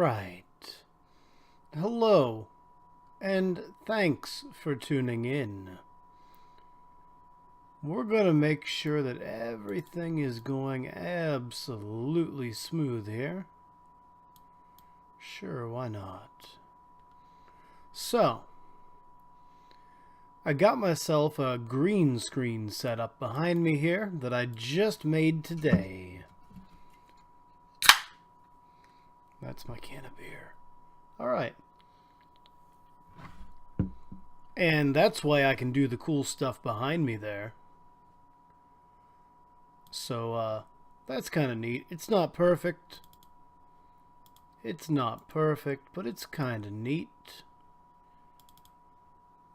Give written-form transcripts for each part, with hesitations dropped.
right. Hello, and thanks for tuning in. We're going to make sure that everything is going absolutely smooth here. Sure, why not? So, I got myself a green screen set up behind me here that I just made today. That's my can of beer. Alright. And that's why I can do the cool stuff behind me there. So, that's kind of neat. It's not perfect. It's not perfect, but it's kind of neat.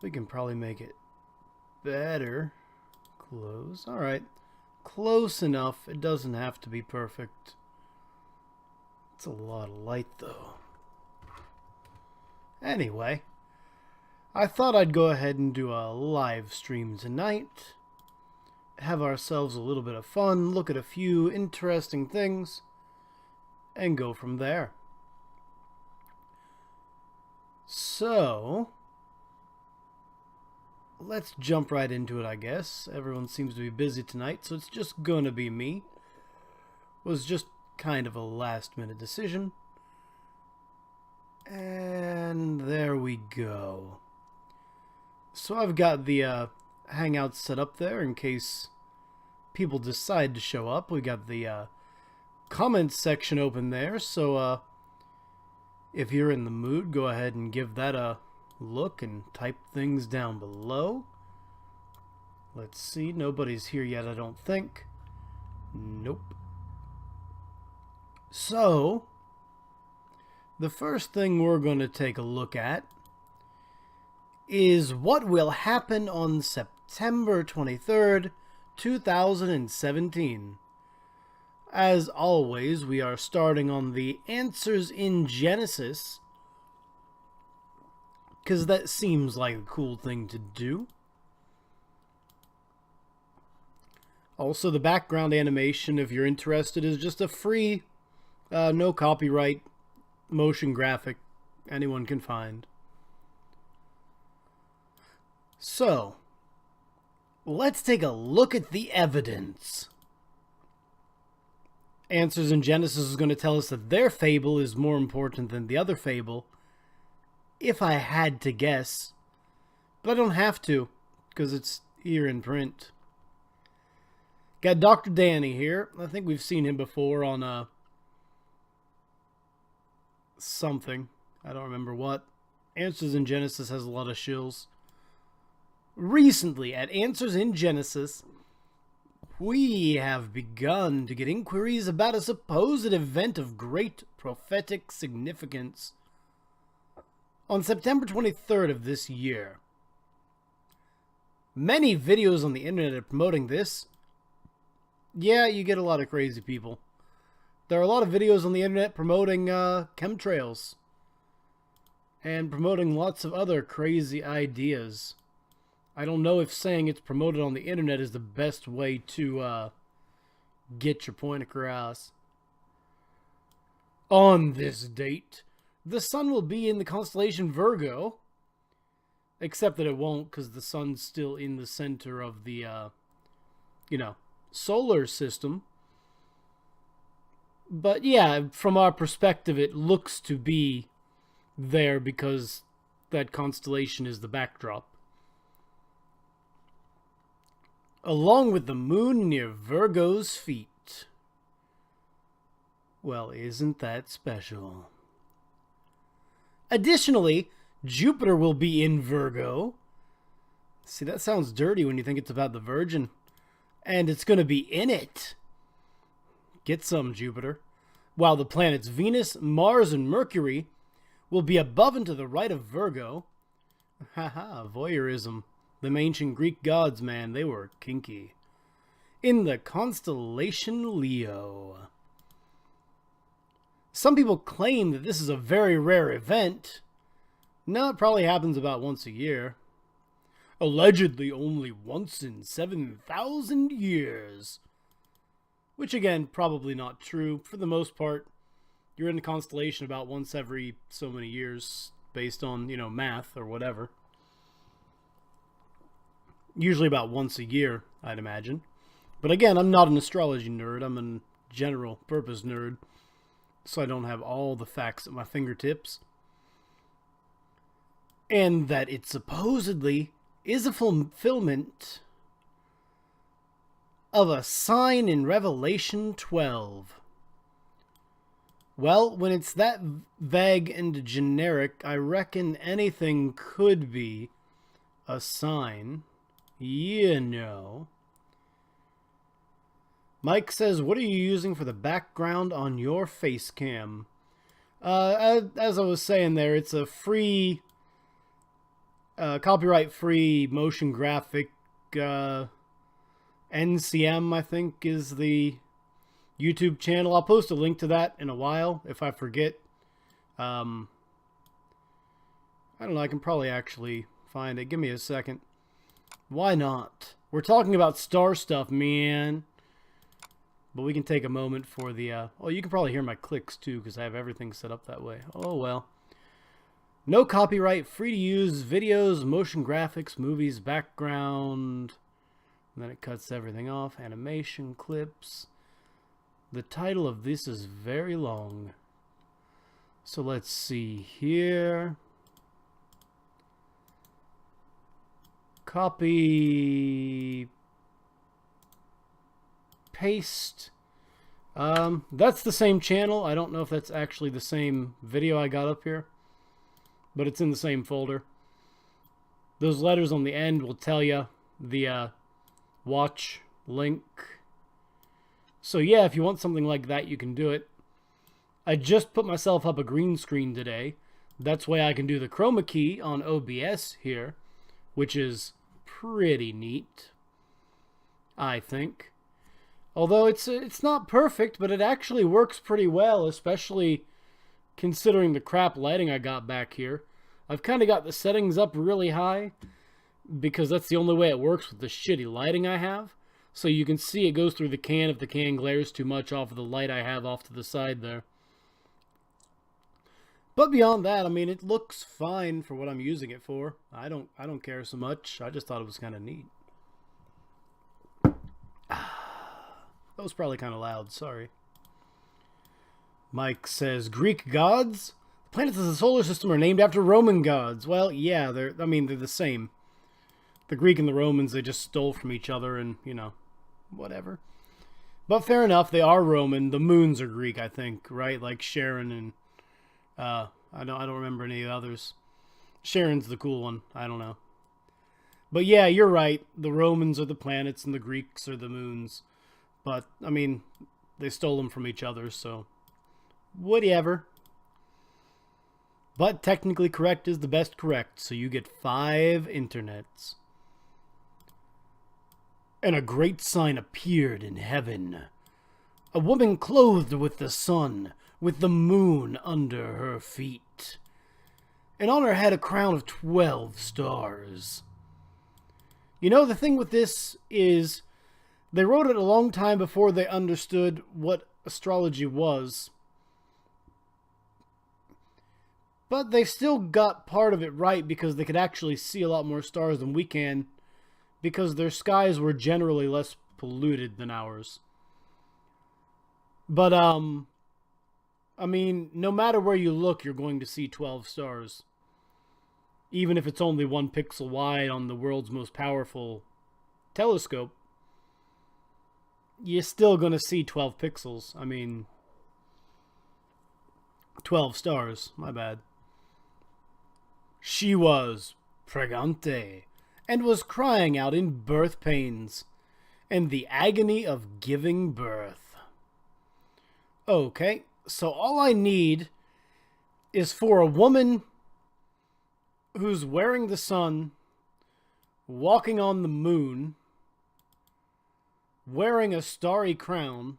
We can probably make it better. Close. Alright. Close enough. It doesn't have to be perfect. It's a lot of light, though. Anyway, I thought I'd go ahead and do a live stream tonight. Have ourselves a little bit of fun, look at a few interesting things, and go from there. So, let's jump right into it, I guess. Everyone seems to be busy tonight, so it's just gonna be me. It was just kind of a last-minute decision. And there we go. So I've got the Hangout set up there in case people decide to show up. We got the comments section open there, so if you're in the mood, go ahead and give that a look and type things down below. Let's see, nobody's here yet, I don't think. Nope. So, the first thing we're going to take a look at is what will happen on September 23rd, 2017. As always, we are starting on the Answers in Genesis, because that seems like a cool thing to do. Also, the background animation, if you're interested, is just a free, no copyright, motion graphic anyone can find. So, let's take a look at the evidence. Answers in Genesis is going to tell us that their fable is more important than the other fable, if I had to guess. But I don't have to, because it's here in print. Got Dr. Danny here. I think we've seen him before on something. I don't remember what. Answers in Genesis has a lot of shills. Recently, at Answers in Genesis, we have begun to get inquiries about a supposed event of great prophetic significance on September 23rd of this year. Many videos on the internet are promoting this. Yeah, you get a lot of crazy people. There are a lot of videos on the internet promoting chemtrails and promoting lots of other crazy ideas. I don't know if saying it's promoted on the internet is the best way to get your point across. On this date, the sun will be in the constellation Virgo, except that it won't, because the sun's still in the center of the, solar system. But yeah, from our perspective, it looks to be there because that constellation is the backdrop. Along with the moon near Virgo's feet. Well, isn't that special? Additionally, Jupiter will be in Virgo. See, that sounds dirty when you think it's about the Virgin. And it's going to be in it. Get some, Jupiter. While the planets Venus, Mars, and Mercury will be above and to the right of Virgo. Haha, voyeurism. Them ancient Greek gods, man, they were kinky. In the constellation Leo. Some people claim that this is a very rare event. No, it probably happens about once a year. Allegedly only once in 7,000 years. Which again, probably not true. For the most part, You're in the constellation about once every so many years based on, math or whatever. Usually about once a year, I'd imagine. But again, I'm not an astrology nerd. I'm a general purpose nerd. So I don't have all the facts at my fingertips. And that it supposedly is a fulfillment of a sign in Revelation 12. Well, when it's that vague and generic, I reckon anything could be a sign. Mike says, what are you using for the background on your face cam? As I was saying there, it's a free, copyright-free motion graphic. NCM, I think, is the YouTube channel. I'll post a link to that in a while if I forget. I don't know. I can probably actually find it. Give me a second. Why not? We're talking about star stuff, man. But we can take a moment for the... oh, you can probably hear my clicks, too, because I have everything set up that way. Oh, well. No copyright. Free to use videos, motion graphics, movies, background. And then it cuts everything off. Animation, clips. The title of this is very long. So let's see here. Copy... paste. That's the same channel. I don't know if that's actually the same video I got up here, but it's in the same folder. Those letters on the end will tell you the watch link. So yeah, if you want something like that, you can do it. I just put myself up a green screen today. That's why I can do the chroma key on OBS here, which is pretty neat, I think. Although it's not perfect, but it actually works pretty well, especially considering the crap lighting I got back here. I've kind of got the settings up really high because that's the only way it works with the shitty lighting I have. So you can see it goes through the can if the can glares too much off of the light I have off to the side there. But beyond that, I mean, it looks fine for what I'm using it for. I don't care so much. I just thought it was kind of neat. That was probably kind of loud, sorry. Mike says, Greek gods? The planets of the solar system are named after Roman gods. Well, yeah, they're the same. The Greek and the Romans, they just stole from each other and, whatever. But fair enough, they are Roman. The moons are Greek, I think, right? Like Sharon and, I don't remember any others. Sharon's the cool one. I don't know. But yeah, you're right. The Romans are the planets and the Greeks are the moons. But, I mean, they stole them from each other, so whatever. But technically correct is the best correct, so you get 5 internets. And a great sign appeared in heaven. A woman clothed with the sun, with the moon under her feet. And on her head a crown of 12 stars. You know, the thing with this is... they wrote it a long time before they understood what astrology was. But they still got part of it right because they could actually see a lot more stars than we can because their skies were generally less polluted than ours. But, I mean, no matter where you look, you're going to see 12 stars. Even if it's only 1 pixel wide on the world's most powerful telescope. You're still going to see 12 pixels. I mean, 12 stars. My bad. She was pregante and was crying out in birth pains and the agony of giving birth. Okay, so all I need is for a woman who's wearing the sun, walking on the moon, wearing a starry crown,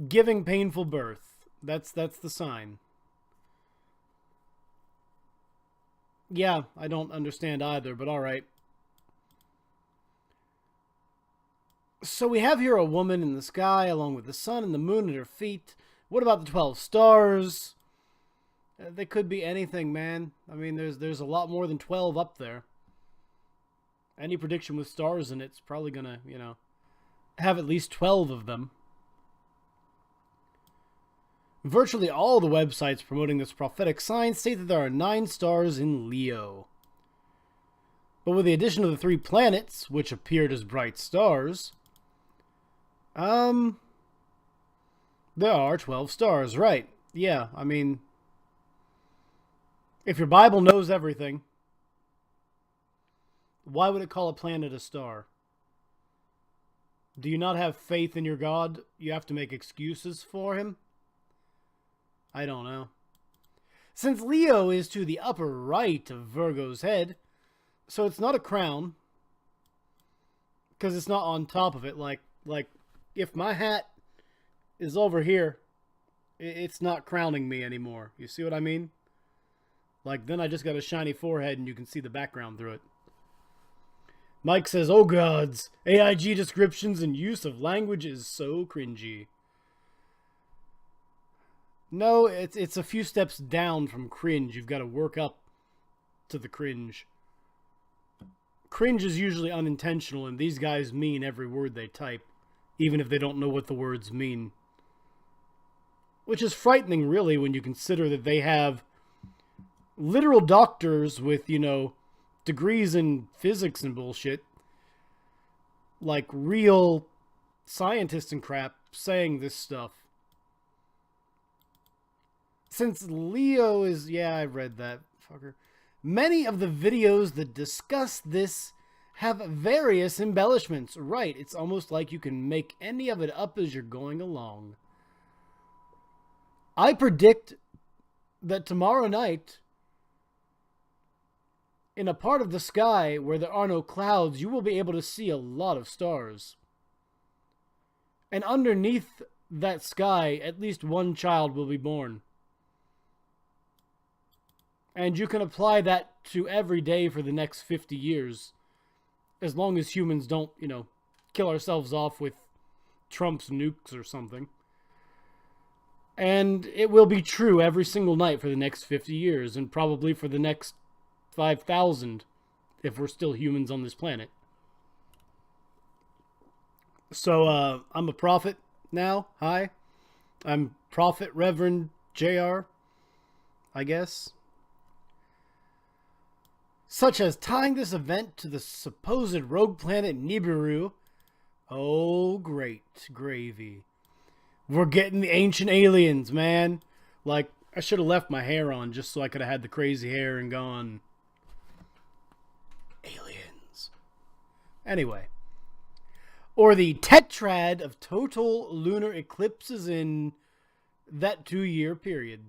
giving painful birth. That's the sign. Yeah, I don't understand either, but alright. So we have here a woman in the sky along with the sun and the moon at her feet What about the 12 stars? They could be anything, man. I mean, there's a lot more than 12 up there. Any prediction with stars in it's probably gonna, you know, have at least 12 of them. Virtually all the websites promoting this prophetic sign state that there are 9 stars in Leo. But with the addition of the 3 planets, which appeared as bright stars, there are 12 stars, right? Yeah, I mean, if your Bible knows everything, why would it call a planet a star? Do you not have faith in your God? You have to make excuses for him? I don't know. Since Leo is to the upper right of Virgo's head, so it's not a crown, because it's not on top of it. Like if my hat is over here, it's not crowning me anymore. You see what I mean? Like, then I just got a shiny forehead and you can see the background through it. Mike says, oh gods, AIG descriptions and use of language is so cringy. No, it's a few steps down from cringe. You've got to work up to the cringe. Cringe is usually unintentional, and these guys mean every word they type, even if they don't know what the words mean. Which is frightening, really, when you consider that they have literal doctors with, you know, degrees in physics and bullshit, like real scientists and crap, saying this stuff. Since Leo is... yeah, I read that, fucker. Many of the videos that discuss this have various embellishments. Right, it's almost like you can make any of it up as you're going along. I predict that tomorrow night, in a part of the sky where there are no clouds, you will be able to see a lot of stars. And underneath that sky, at least one child will be born. And you can apply that to every day for the next 50 years. As long as humans don't, you know, kill ourselves off with Trump's nukes or something. And it will be true every single night for the next 50 years. And probably for the next 5,000 if we're still humans on this planet. So, I'm a prophet now. Hi. I'm Prophet Reverend JR, I guess. Such as tying this event to the supposed rogue planet Nibiru. Oh, great gravy. We're getting the ancient aliens, man. Like, I should have left my hair on just so I could have had the crazy hair and gone... aliens. Anyway. Or the tetrad of total lunar eclipses in that 2-year period.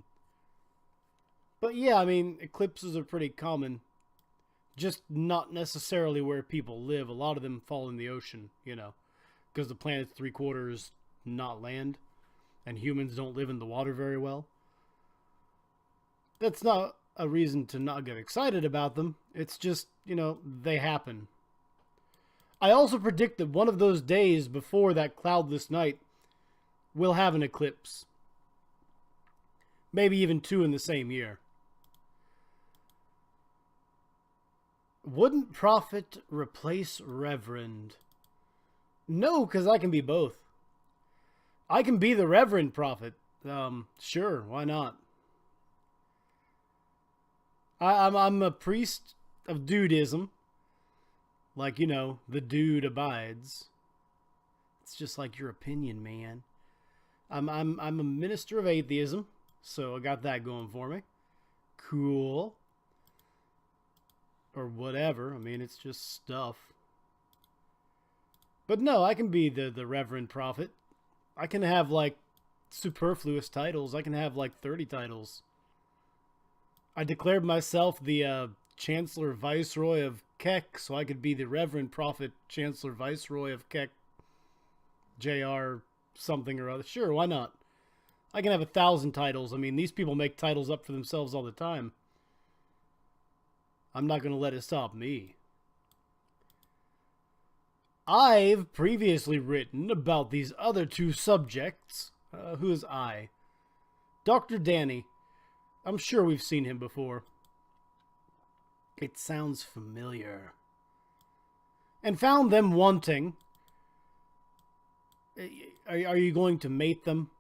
But yeah, I mean, eclipses are pretty common. Just not necessarily where people live. A lot of them fall in the ocean, you know. Because the planet's 3/4 not land. And humans don't live in the water very well. That's not a reason to not get excited about them. It's just, you know, they happen. I also predict that one of those days before that cloudless night will have an eclipse. Maybe even 2 in the same year. Wouldn't prophet replace reverend? No, because I can be both. I can be the reverend prophet. Sure, why not? I'm a priest of dudism. Like, you know, the dude abides. It's just like your opinion, man. I'm a minister of atheism, so I got that going for me. Cool. Or whatever. I mean, it's just stuff. But no, I can be the Reverend Prophet. I can have, like, superfluous titles. I can have, like, 30 titles. I declared myself the Chancellor Viceroy of Keck, so I could be the Reverend Prophet Chancellor Viceroy of Keck. JR something or other. Sure, why not? I can have 1,000 titles. I mean, these people make titles up for themselves all the time. I'm not going to let it stop me. I've previously written about these other 2 subjects. Who is I? Dr. Danny. I'm sure we've seen him before. It sounds familiar. And found them wanting. Are you going to mate them?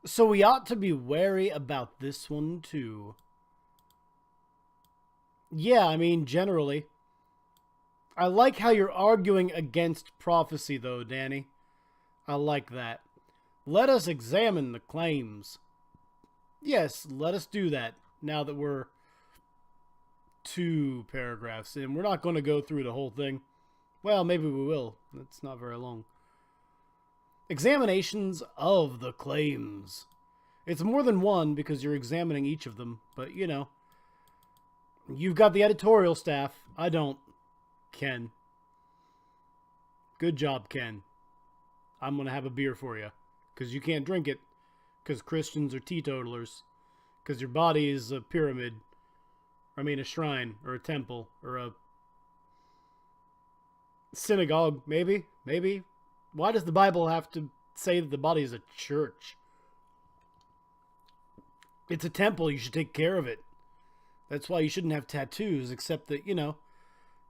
So we ought to be wary about this one too. Yeah, I mean, generally. I like how you're arguing against prophecy, though, Danny. I like that. Let us examine the claims. Yes, let us do that, now that we're 2 paragraphs in. We're not going to go through the whole thing. Well, maybe we will. It's not very long. Examinations of the claims. It's more than one because you're examining each of them, but, you know. You've got the editorial staff. I don't. Ken. Good job, Ken. I'm going to have a beer for you. Because you can't drink it. Because Christians are teetotalers. Because your body is a pyramid. I mean, a shrine. Or a temple. Or a synagogue. Maybe. Maybe. Why does the Bible have to say that the body is a church? It's a temple. You should take care of it. That's why you shouldn't have tattoos, except that, you know,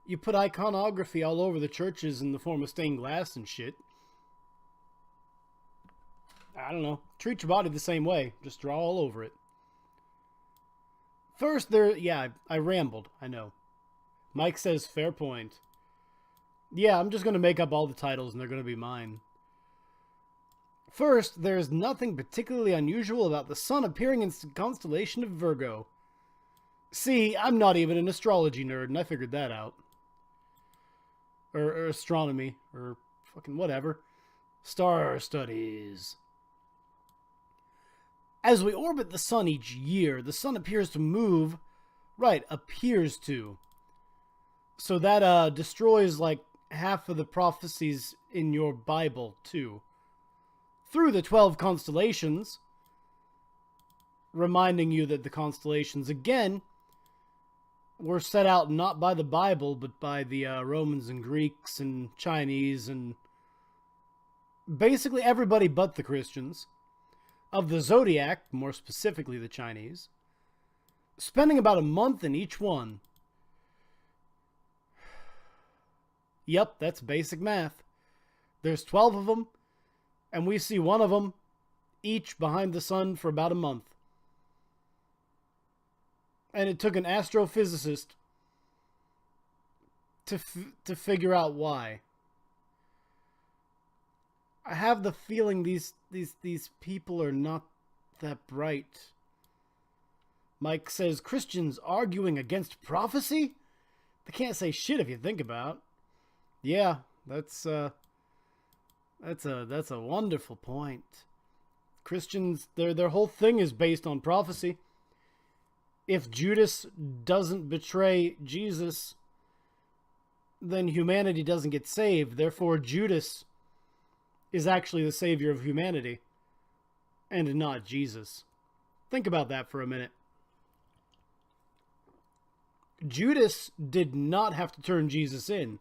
you put iconography all over the churches in the form of stained glass and shit. I don't know. Treat your body the same way. Just draw all over it. First, I rambled. I know. Mike says, fair point. Yeah, I'm just going to make up all the titles and they're going to be mine. First, there's nothing particularly unusual about the sun appearing in the constellation of Virgo. See, I'm not even an astrology nerd, and I figured that out. Or astronomy, or fucking whatever. Star studies. As we orbit the sun each year, the sun appears to move. Right, appears to. So that destroys like half of the prophecies in your Bible, too. Through the 12 constellations. Reminding you that the constellations, again, were set out not by the Bible, but by the Romans and Greeks and Chinese and basically everybody but the Christians. Of the zodiac, more specifically the Chinese, spending about a month in each one. Yep, that's basic math. There's 12 of them, and we see one of them each behind the sun for about a month. And it took an astrophysicist to figure out why. I have the feeling these people are not that bright. Mike says Christians arguing against prophecy? They can't say shit if you think about it. Yeah, that's a wonderful point. Christians, their whole thing is based on prophecy. If Judas doesn't betray Jesus, then humanity doesn't get saved. Therefore, Judas is actually the savior of humanity and not Jesus. Think about that for a minute. Judas did not have to turn Jesus in.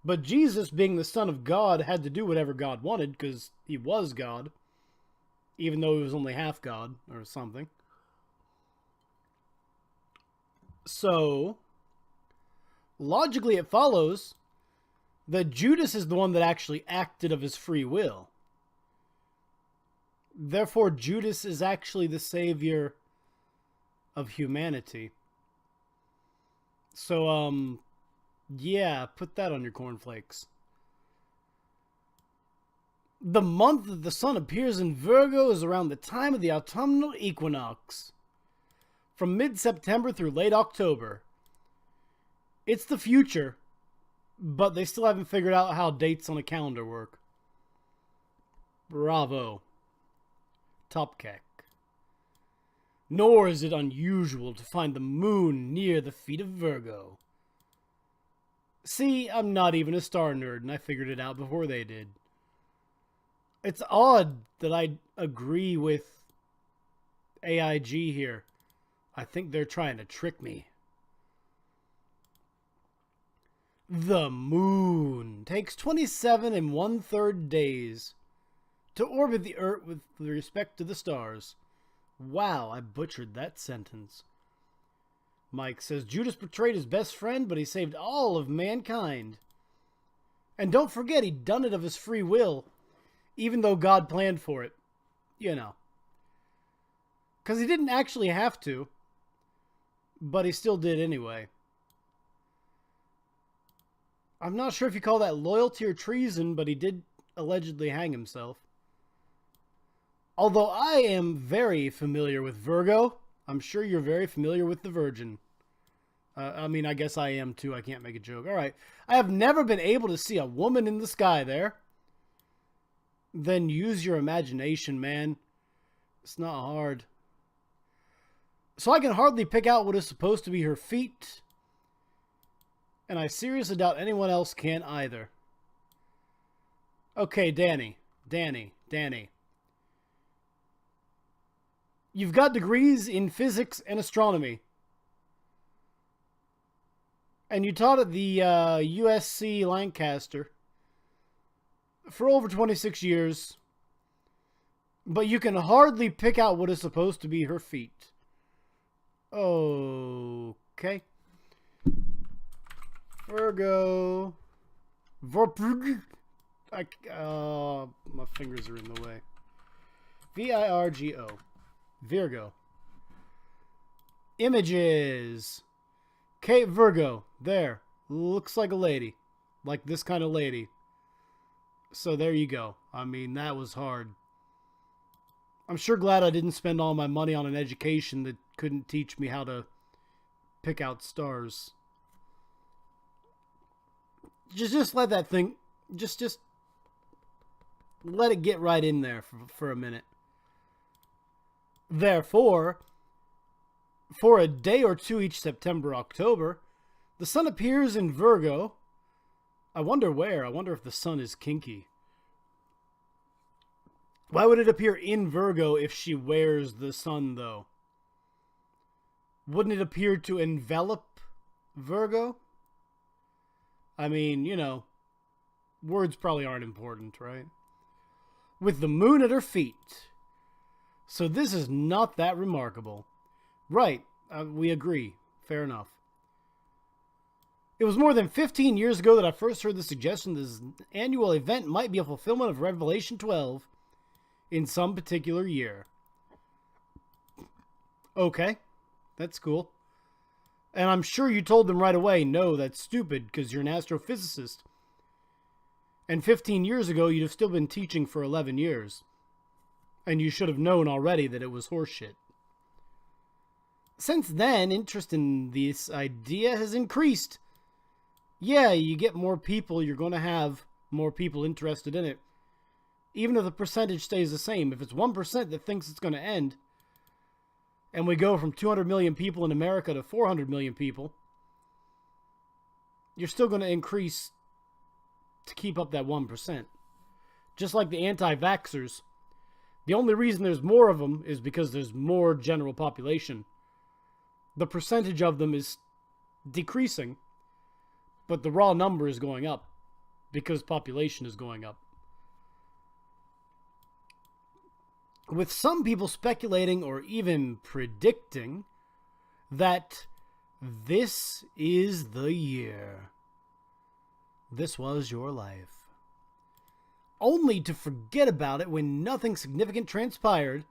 But Jesus, being the Son of God, had to do whatever God wanted because he was God, even though he was only half God or something. So, logically it follows that Judas is the one that actually acted of his free will. Therefore, Judas is actually the savior of humanity. So, yeah, put that on your cornflakes. The month that the sun appears in Virgo is around the time of the autumnal equinox. From mid-September through late October. It's the future, but they still haven't figured out how dates on a calendar work. Bravo. Topkek. Nor is it unusual to find the moon near the feet of Virgo. See, I'm not even a star nerd, and I figured it out before they did. It's odd that I agree with AIG here. I think they're trying to trick me. The moon takes 27 1/3 days To orbit the Earth with respect to the stars. Wow, I butchered that sentence. Mike says, Judas betrayed his best friend, but he saved all of mankind. And don't forget, he'd done it of his free will, even though God planned for it. You know. Because he didn't actually have to, but he still did anyway. I'm not sure if you call that loyalty or treason, but he did allegedly hang himself. Although I am very familiar with Virgo, I'm sure you're very familiar with the Virgin. I mean, I guess I am too. I can't make a joke. All right. I have never been able to see a woman in the sky there. Then use your imagination, man. It's not hard. So I can hardly pick out what is supposed to be her feet. And I seriously doubt anyone else can either. Okay, Danny. You've got degrees in physics and astronomy. And you taught at the USC Lancaster for over 26 years. But you can hardly pick out what is supposed to be her feet. Okay. Virgo. My fingers are in the way. Virgo. Virgo. Images. Okay, Virgo. There. Looks like a lady. Like this kind of lady. So there you go. I mean, that was hard. I'm sure glad I didn't spend all my money on an education that couldn't teach me how to pick out stars. Just let that thing... Just let it get right in there for a minute. Therefore, for a day or two each September, October, the sun appears in Virgo. I wonder where. I wonder if the sun is kinky. Why would it appear in Virgo if she wears the sun, though? Wouldn't it appear to envelop Virgo? I mean, you know, words probably aren't important, right? With the moon at her feet. So this is not that remarkable. Right, we agree. Fair enough. It was more than 15 years ago that I first heard the suggestion that this annual event might be a fulfillment of Revelation 12 in some particular year. Okay, that's cool. And I'm sure you told them right away, no, that's stupid, because you're an astrophysicist. And 15 years ago, you'd have still been teaching for 11 years. And you should have known already that it was horseshit. Since then, interest in this idea has increased. Yeah, you get more people, you're going to have more people interested in it. Even if the percentage stays the same. If it's 1% that thinks it's going to end, and we go from 200 million people in America to 400 million people, you're still going to increase to keep up that 1%. Just like the anti-vaxxers. The only reason there's more of them is because there's more general population. The percentage of them is decreasing, but the raw number is going up because population is going up. With some people speculating or even predicting that this is the year. This was your life. Only to forget about it when nothing significant transpired.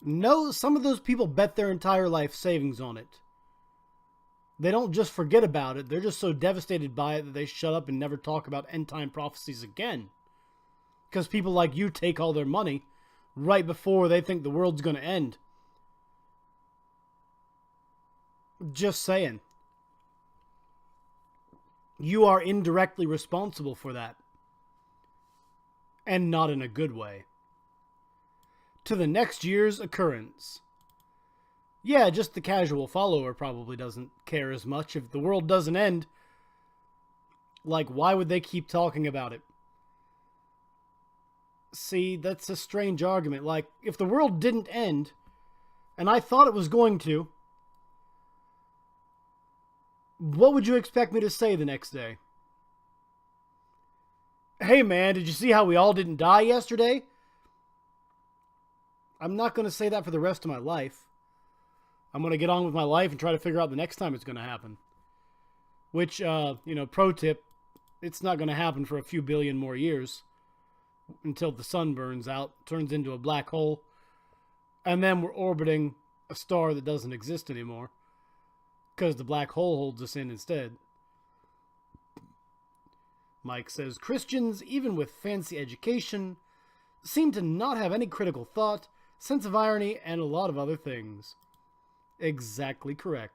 No, some of those people bet their entire life savings on it. They don't just forget about it. They're just so devastated by it that they shut up and never talk about end-time prophecies again. Because people like you take all their money right before they think the world's going to end. Just saying. You are indirectly responsible for that. And not in a good way. To the next year's occurrence. Yeah, just the casual follower probably doesn't care as much. If the world doesn't end, like, why would they keep talking about it? See, that's a strange argument. Like, if the world didn't end, and I thought it was going to, what would you expect me to say the next day? Hey man, did you see how we all didn't die yesterday? I'm not going to say that for the rest of my life. I'm going to get on with my life and try to figure out the next time it's going to happen. Which, pro tip, it's not going to happen for a few billion more years until the sun burns out, turns into a black hole, and then we're orbiting a star that doesn't exist anymore because the black hole holds us in instead. Mike says, Christians, even with fancy education, seem to not have any critical thought, sense of irony, and a lot of other things. Exactly correct.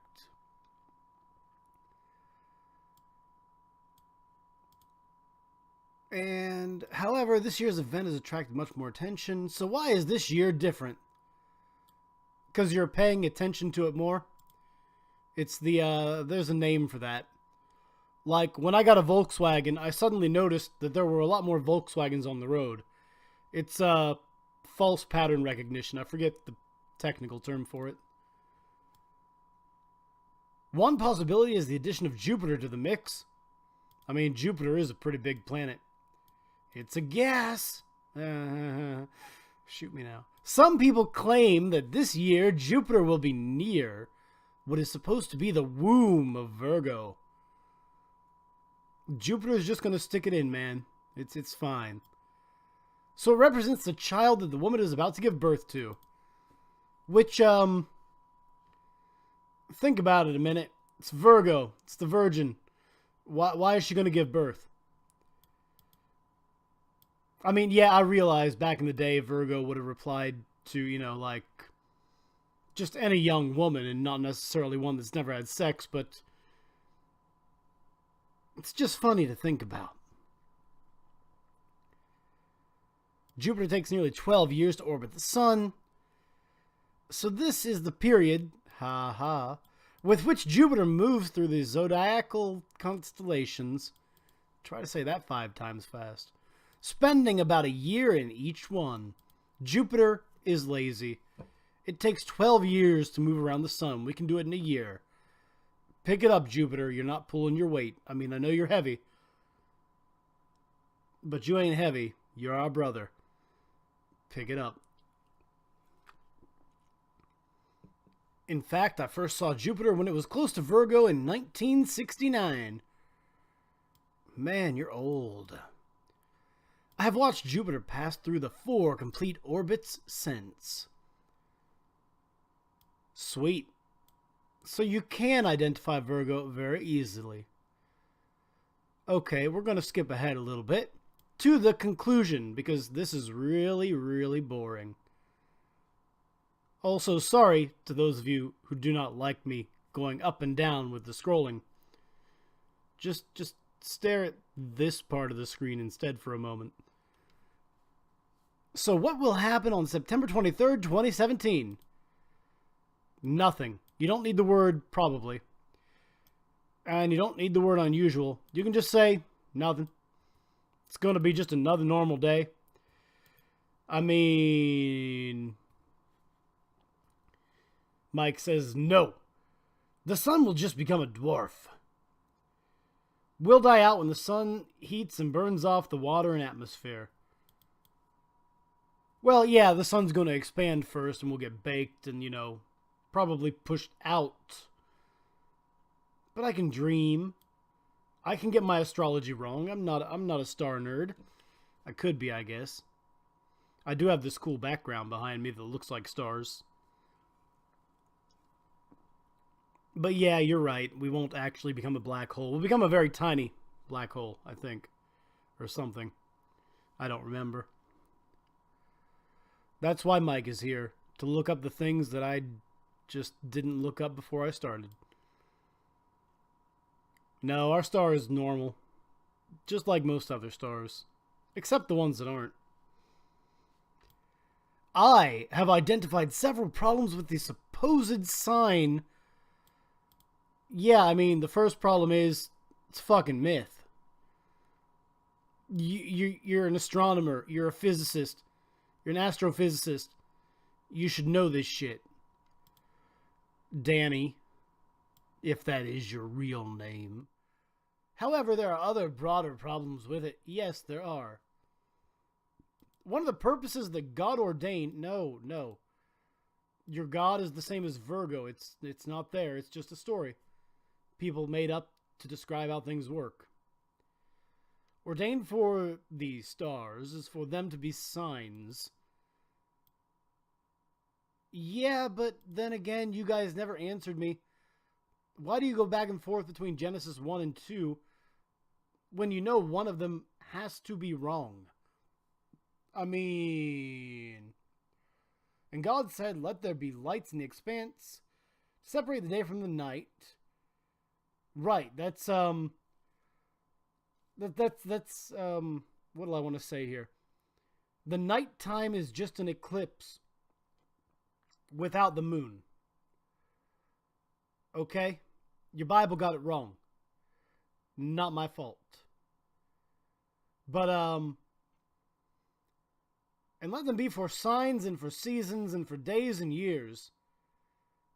And, however, this year's event has attracted much more attention, so why is this year different? Because you're paying attention to it more? It's the, there's a name for that. Like, when I got a Volkswagen, I suddenly noticed that there were a lot more Volkswagens on the road. It's, false pattern recognition. I forget the technical term for it. One possibility is the addition of Jupiter to the mix. I mean, Jupiter is a pretty big planet. It's a gas. Shoot me now. Some people claim that this year Jupiter will be near what is supposed to be the womb of Virgo. Jupiter is just going to stick it in, man. It's fine. So it represents the child that the woman is about to give birth to. Which, think about it a minute. It's Virgo. It's the Virgin. Why is she going to give birth? I mean, yeah, I realize back in the day Virgo would have replied to, like, just any young woman and not necessarily one that's never had sex, but it's just funny to think about. Jupiter takes nearly 12 years to orbit the sun. So this is the period, with which Jupiter moves through the zodiacal constellations. Try to say that 5 times fast. Spending about a year in each one. Jupiter is lazy. It takes 12 years to move around the sun. We can do it in a year. Pick it up, Jupiter. You're not pulling your weight. I mean, I know you're heavy. But you ain't heavy. You're our brother. Pick it up. In fact, I first saw Jupiter when it was close to Virgo in 1969. Man, you're old. I have watched Jupiter pass through the 4 complete orbits since. Sweet. So you can identify Virgo very easily. Okay, we're going to skip ahead a little bit to the conclusion because this is really, really boring. Also, sorry to those of you who do not like me going up and down with the scrolling. Just stare at this part of the screen instead for a moment. So what will happen on September 23rd, 2017? Nothing. You don't need the word probably. And you don't need the word unusual. You can just say nothing. It's going to be just another normal day. I mean, Mike says no. The sun will just become a dwarf. We'll die out when the sun heats and burns off the water and atmosphere. Well, yeah, the sun's going to expand first and we'll get baked and, probably pushed out. But I can dream. I can get my astrology wrong. I'm not a star nerd. I could be, I guess. I do have this cool background behind me that looks like stars. But yeah, you're right. We won't actually become a black hole. We'll become a very tiny black hole, I think. Or something. I don't remember. That's why Mike is here. To look up the things that I just didn't look up before I started. No, our star is normal. Just like most other stars. Except the ones that aren't. I have identified several problems with the supposed sign. Yeah, I mean, the first problem is it's fucking myth. You're an astronomer. You're a physicist. You're an astrophysicist. You should know this shit. Danny, if that is your real name. However, there are other broader problems with it. Yes, there are. One of the purposes that God ordained... No. Your God is the same as Virgo. It's not there. It's just a story people made up to describe how things work. Ordained for the stars is for them to be signs. Yeah, but then again, you guys never answered me. Why do you go back and forth between Genesis 1 and 2 when you know one of them has to be wrong? I mean... And God said, "Let there be lights in the expanse, separate the day from the night." Right, that's what do I want to say here? The nighttime is just an eclipse without the moon. Okay? Your Bible got it wrong. Not my fault. But, and let them be for signs and for seasons and for days and years.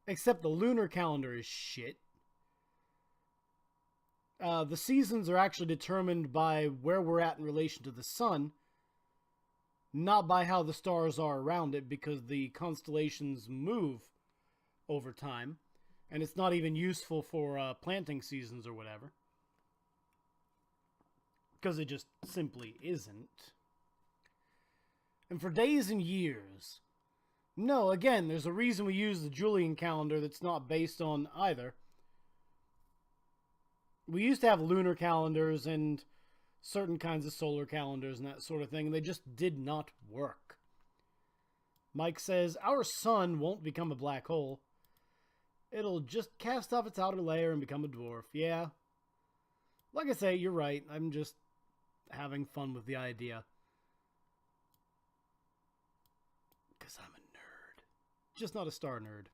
Except the lunar calendar is shit. The seasons are actually determined by where we're at in relation to the sun, not by how the stars are around it, because the constellations move over time, and it's not even useful for planting seasons or whatever, because it just simply isn't. And for days and years. No, again, there's a reason we use the Julian calendar that's not based on either. We used to have lunar calendars and certain kinds of solar calendars and that sort of thing, and they just did not work. Mike says, "Our sun won't become a black hole. It'll just cast off its outer layer and become a dwarf." Yeah. Like I say, you're right. I'm just having fun with the idea. Because I'm a nerd. Just not a star nerd.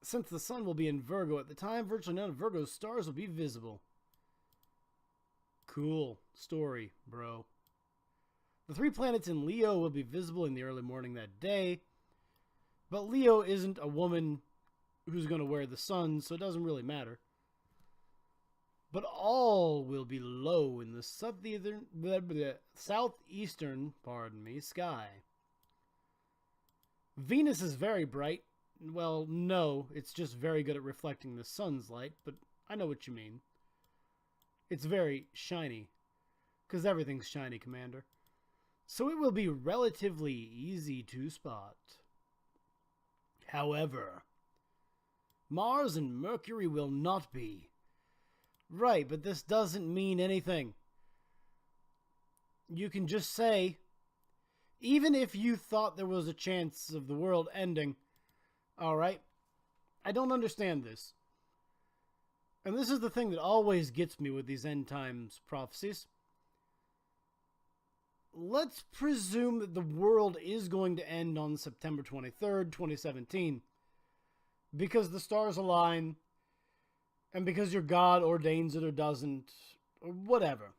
Since the sun will be in Virgo at the time, virtually none of Virgo's stars will be visible. Cool story, bro. The 3 planets in Leo will be visible in the early morning that day. But Leo isn't a woman who's going to wear the sun, so it doesn't really matter. But all will be low in the southeastern sky. Venus is very bright. Well, no, it's just very good at reflecting the sun's light, but I know what you mean. It's very shiny, because everything's shiny, Commander. So it will be relatively easy to spot. However, Mars and Mercury will not be. Right, but this doesn't mean anything. You can just say, even if you thought there was a chance of the world ending, alright, I don't understand this. And this is the thing that always gets me with these end times prophecies. Let's presume that the world is going to end on September 23rd, 2017. Because the stars align, and because your God ordains it or doesn't, or whatever.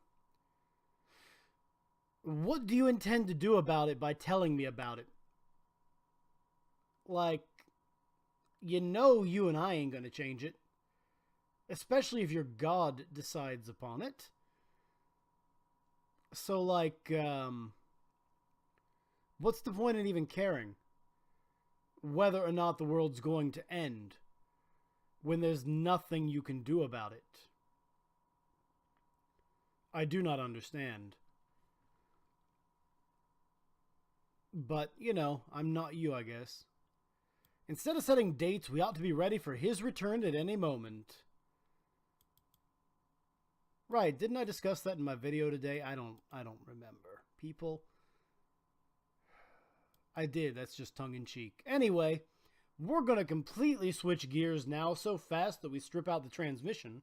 What do you intend to do about it by telling me about it? Like, you know you and I ain't going to change it. Especially if your God decides upon it. So, like, what's the point in even caring whether or not the world's going to end when there's nothing you can do about it? I do not understand. But, you know, I'm not you, I guess. Instead of setting dates, we ought to be ready for his return at any moment. Right, didn't I discuss that in my video today? I don't remember. People, I did, that's just tongue-in-cheek. Anyway, we're going to completely switch gears now so fast that we strip out the transmission.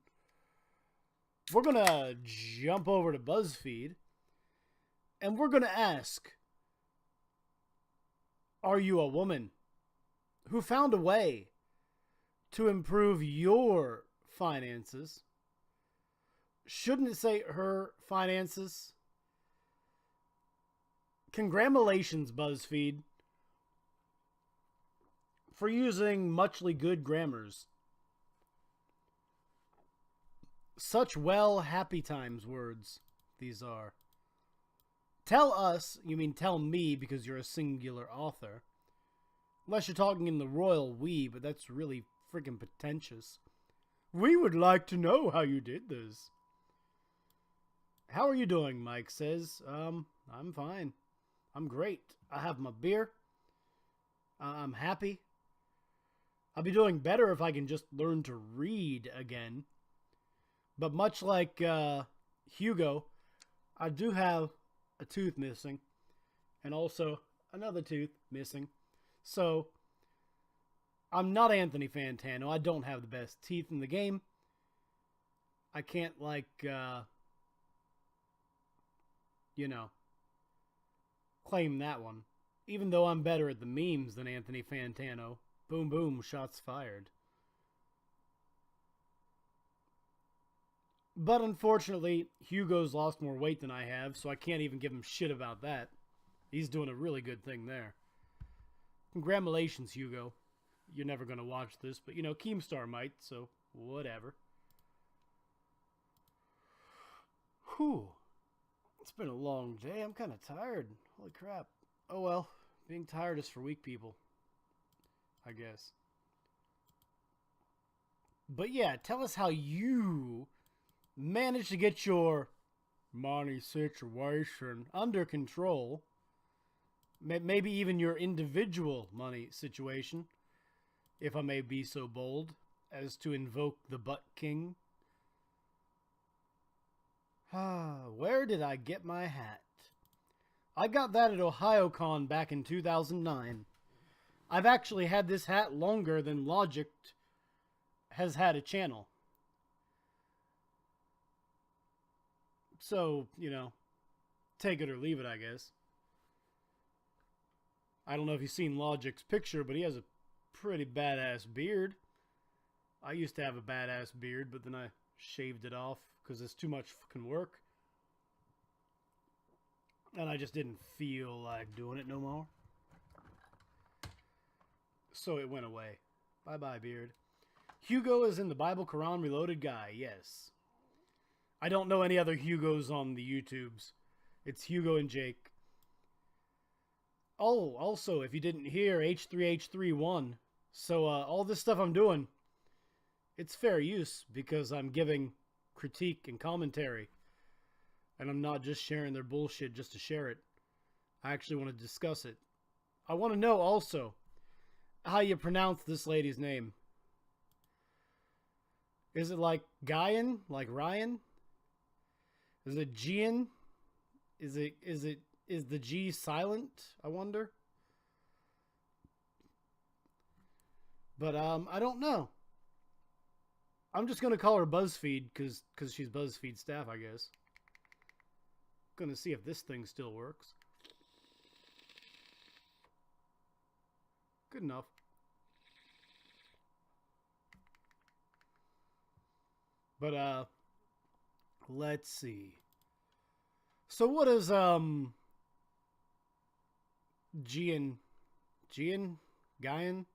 We're going to jump over to BuzzFeed, and we're going to ask, are you a woman who found a way to improve your finances? Shouldn't it say her finances? Congratulations, BuzzFeed, for using muchly good grammars. Such well happy times words these are. Tell us, you mean tell me because you're a singular author. Unless you're talking in the royal we, but that's really freaking pretentious. We would like to know how you did this. How are you doing, Mike says. I'm fine. I'm great. I have my beer. I'm happy. I'll be doing better if I can just learn to read again. But much like Hugo, I do have a tooth missing. And also another tooth missing. So, I'm not Anthony Fantano. I don't have the best teeth in the game. I can't, like, claim that one. Even though I'm better at the memes than Anthony Fantano. Boom, boom, shots fired. But unfortunately, Hugo's lost more weight than I have, so I can't even give him shit about that. He's doing a really good thing there. Congratulations, Hugo. You're never going to watch this, but, Keemstar might, so whatever. Whew. It's been a long day. I'm kind of tired. Holy crap. Oh well, being tired is for weak people, I guess. But yeah, tell us how you managed to get your money situation under control. Maybe even your individual money situation, if I may be so bold as to invoke the Butt King. Where did I get my hat? I got that at OhioCon back in 2009. I've actually had this hat longer than Logic has had a channel. So, take it or leave it, I guess. I don't know if you've seen Logic's picture, but he has a pretty badass beard. I used to have a badass beard, but then I shaved it off because it's too much fucking work. And I just didn't feel like doing it no more. So it went away. Bye-bye, beard. Hugo is in the Bible Quran Reloaded guy, yes. I don't know any other Hugos on the YouTubes. It's Hugo and Jake. Oh, also, if you didn't hear, H3H3 So, all this stuff I'm doing, it's fair use because I'm giving critique and commentary. And I'm not just sharing their bullshit just to share it. I actually want to discuss it. I want to know also how you pronounce this lady's name. Is it like Guyan? Like Ryan? Is it Gian? Is the G silent, I wonder? But I don't know. I'm just going to call her BuzzFeed because she's BuzzFeed staff, I guess. Gonna see if this thing still works. Good enough. But let's see. So what is Gian Guyan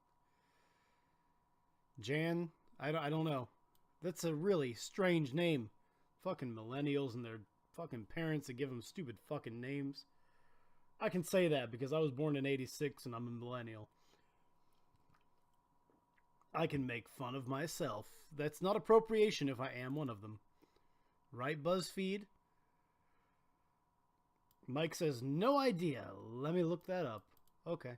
Jan? I don't know. That's a really strange name. Fucking millennials and their fucking parents that give them stupid fucking names. I can say that because I was born in 86 and I'm a millennial. I can make fun of myself. That's not appropriation if I am one of them. Right, BuzzFeed? Mike says, no idea. Let me look that up. Okay.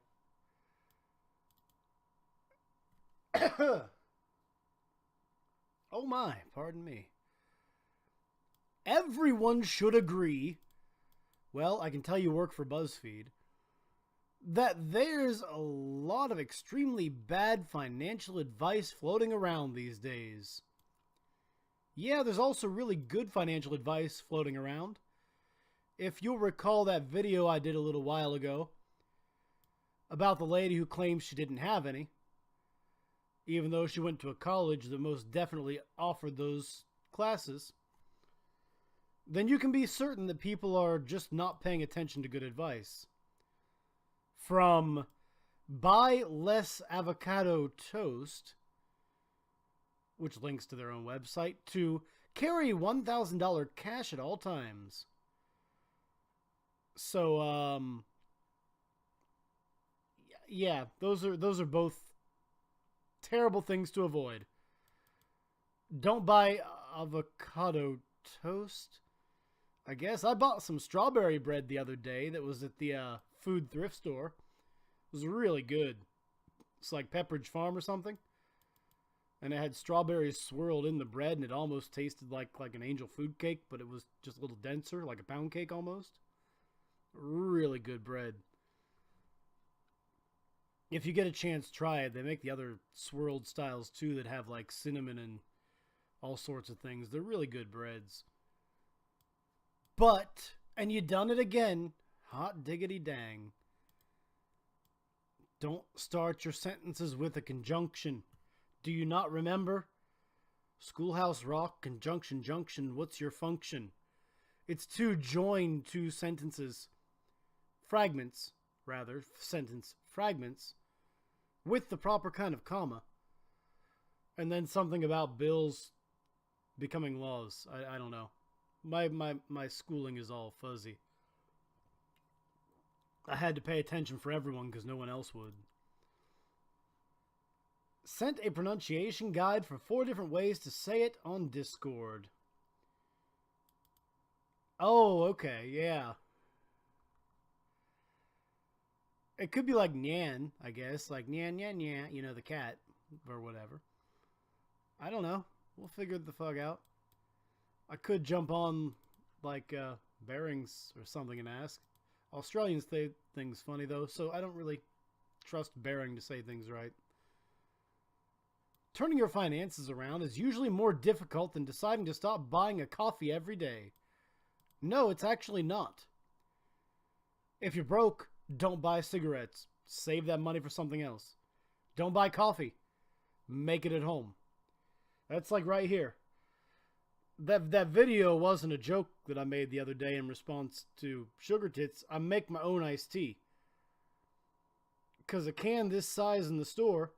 Oh my, pardon me. Everyone should agree, well, I can tell you work for BuzzFeed, that there's a lot of extremely bad financial advice floating around these days. Yeah, there's also really good financial advice floating around. If you'll recall that video I did a little while ago about the lady who claims she didn't have any, even though she went to a college that most definitely offered those classes, then you can be certain that people are just not paying attention to good advice. From buy less avocado toast, which links to their own website, to Carry $1,000 cash at all times. So, yeah, those are both terrible things to avoid. Don't buy avocado toast. I guess I bought some strawberry bread the other day that was at the food thrift store. It was really good. It's like Pepperidge Farm or something. And it had strawberries swirled in the bread, and it almost tasted like an angel food cake, but it was just a little denser, like a pound cake almost. Really good bread. If you get a chance, try it. They make the other swirled styles too that have like cinnamon and all sorts of things. They're really good breads. But, and you done it again, hot diggity dang. Don't start your sentences with a conjunction. Do you not remember? Schoolhouse Rock, conjunction, junction, what's your function? It's to join two sentences. Fragments, rather, sentence fragments, with the proper kind of comma. And then something about bills becoming laws. I don't know. My schooling is all fuzzy. I had to pay attention for everyone because no one else would. Sent a pronunciation guide for 4 different ways to say it on Discord. Oh, okay, yeah. It could be like Nyan, I guess. Like Nyan, Nyan, Nyan, you know, the cat, or whatever. I don't know. We'll figure the fuck out. I could jump on, like, Bearings or something and ask. Australians say things funny, though, so I don't really trust Bering to say things right. Turning your finances around is usually more difficult than deciding to stop buying a coffee every day. No, it's actually not. If you're broke, don't buy cigarettes. Save that money for something else. Don't buy coffee. Make it at home. That's like right here. That video wasn't a joke that I made the other day in response to Sugar Tits. I make my own iced tea. Because a can this size in the store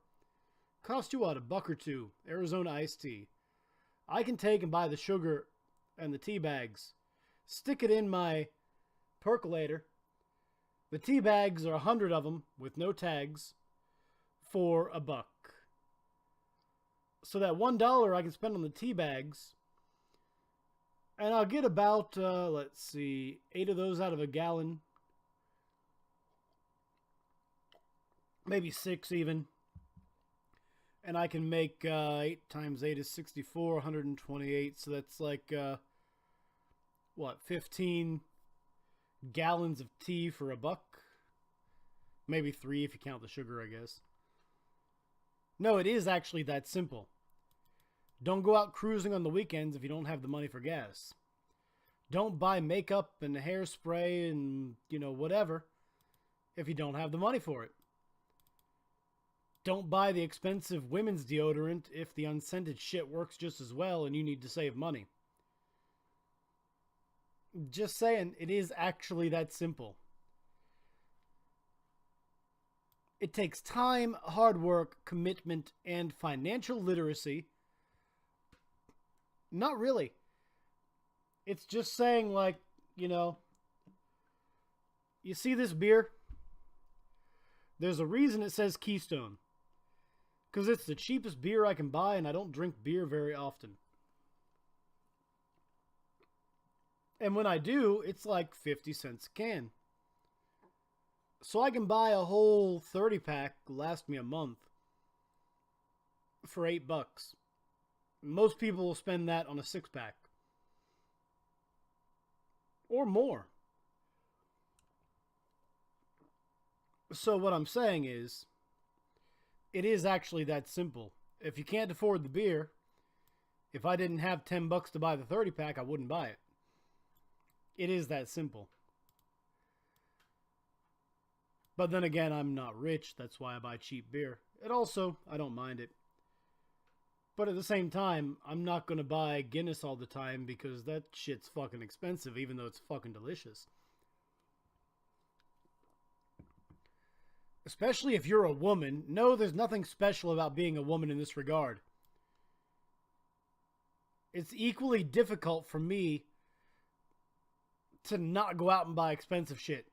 cost you, what, $1 or $2. Arizona iced tea. I can take and buy the sugar and the tea bags. Stick it in my percolator. The tea bags are 100 of them with no tags for $1. So that $1 I can spend on the tea bags, and I'll get about, let's see, 8 of those out of a gallon. Maybe 6 even. And I can make 8 times 8 is 64, 128. So that's like, what, 15 gallons of tea for $1? Maybe 3 if you count the sugar, I guess. No, it is actually that simple. Don't go out cruising on the weekends if you don't have the money for gas. Don't buy makeup and hairspray and, you know, whatever if you don't have the money for it. Don't buy the expensive women's deodorant if the unscented shit works just as well and you need to save money. Just saying, it is actually that simple. It takes time, hard work, commitment, and financial literacy. Not really. It's just saying, like, you know, you see this beer? There's a reason it says Keystone. Because it's the cheapest beer I can buy, and I don't drink beer very often. And when I do, it's like 50 cents a can. So I can buy a whole 30-pack, last me a month, for $8. Most people will spend that on a 6-pack. Or more. So what I'm saying is, it is actually that simple. If you can't afford the beer, if I didn't have $10 to buy the 30-pack, I wouldn't buy it. It is that simple. But then again, I'm not rich. That's why I buy cheap beer. And also, I don't mind it. But at the same time, I'm not going to buy Guinness all the time because that shit's fucking expensive, even though it's fucking delicious. Especially if you're a woman. No, there's nothing special about being a woman in this regard. it's equally difficult for me to not go out and buy expensive shit.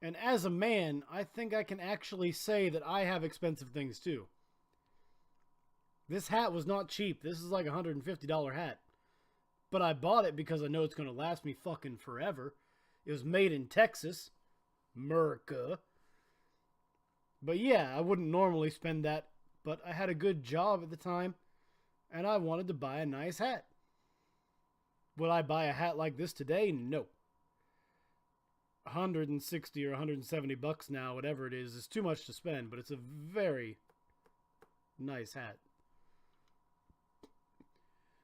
And as a man, I think I can actually say that I have expensive things too. This hat was not cheap. This is like a $150 hat. But I bought it because I know it's going to last me fucking forever. It was made in Texas. America. But yeah, I wouldn't normally spend that. But I had a good job at the time. And I wanted to buy a nice hat. Would I buy a hat like this today? No. 160 or 170 bucks now, whatever it is too much to spend. But it's a very nice hat.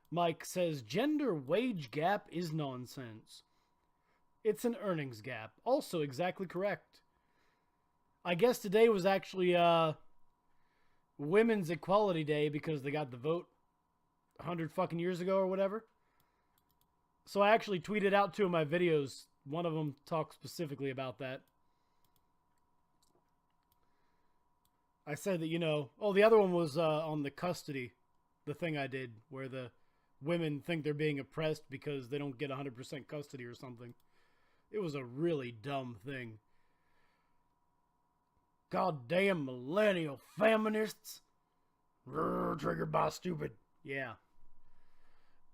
Mike says, gender wage gap is nonsense. It's an earnings gap. Also exactly correct. I guess today was actually Women's Equality Day because they got the vote 100 fucking years ago or whatever. So I actually tweeted out 2 of my videos. One of them talks specifically about that. I said that, the other one was on the custody, the thing I did where the women think they're being oppressed because they don't get 100% custody or something. It was a really dumb thing. Goddamn millennial feminists. Triggered by stupid. Yeah.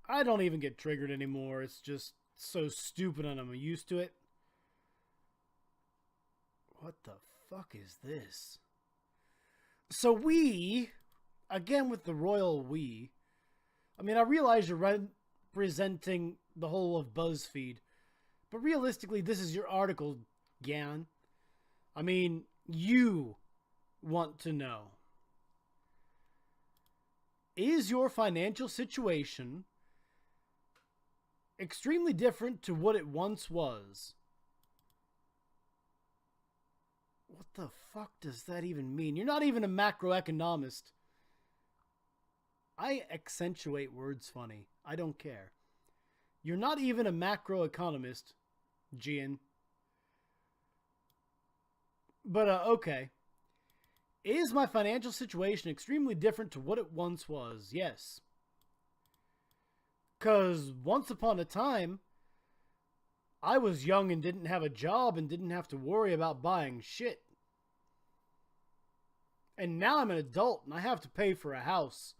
I don't even get triggered anymore. It's just so stupid and I'm used to it. What the fuck is this? So again with the royal we, I realize you're representing the whole of BuzzFeed, but realistically, this is your article, Gan. You want to know. Is your financial situation extremely different to what it once was? What the fuck does that even mean? You're not even a macroeconomist. I accentuate words funny. I don't care. You're not even a macroeconomist, Gian. But, okay. Is my financial situation extremely different to what it once was? Yes. Because once upon a time, I was young and didn't have a job and didn't have to worry about buying shit. And now I'm an adult and I have to pay for a house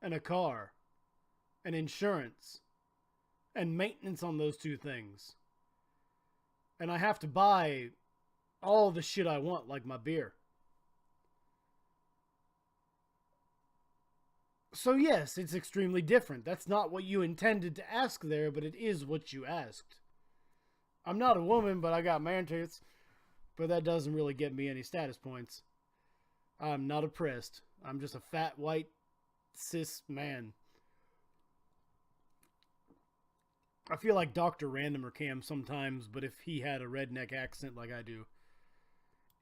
and a car and insurance and maintenance on those 2 things. And I have to buy all the shit I want, like my beer. So yes, it's extremely different. That's not what you intended to ask there, but it is what you asked. I'm not a woman, but I got man tits. But that doesn't really get me any status points. I'm not oppressed. I'm just a fat, white, cis man. I feel like Dr. Random or Cam sometimes, but if he had a redneck accent like I do.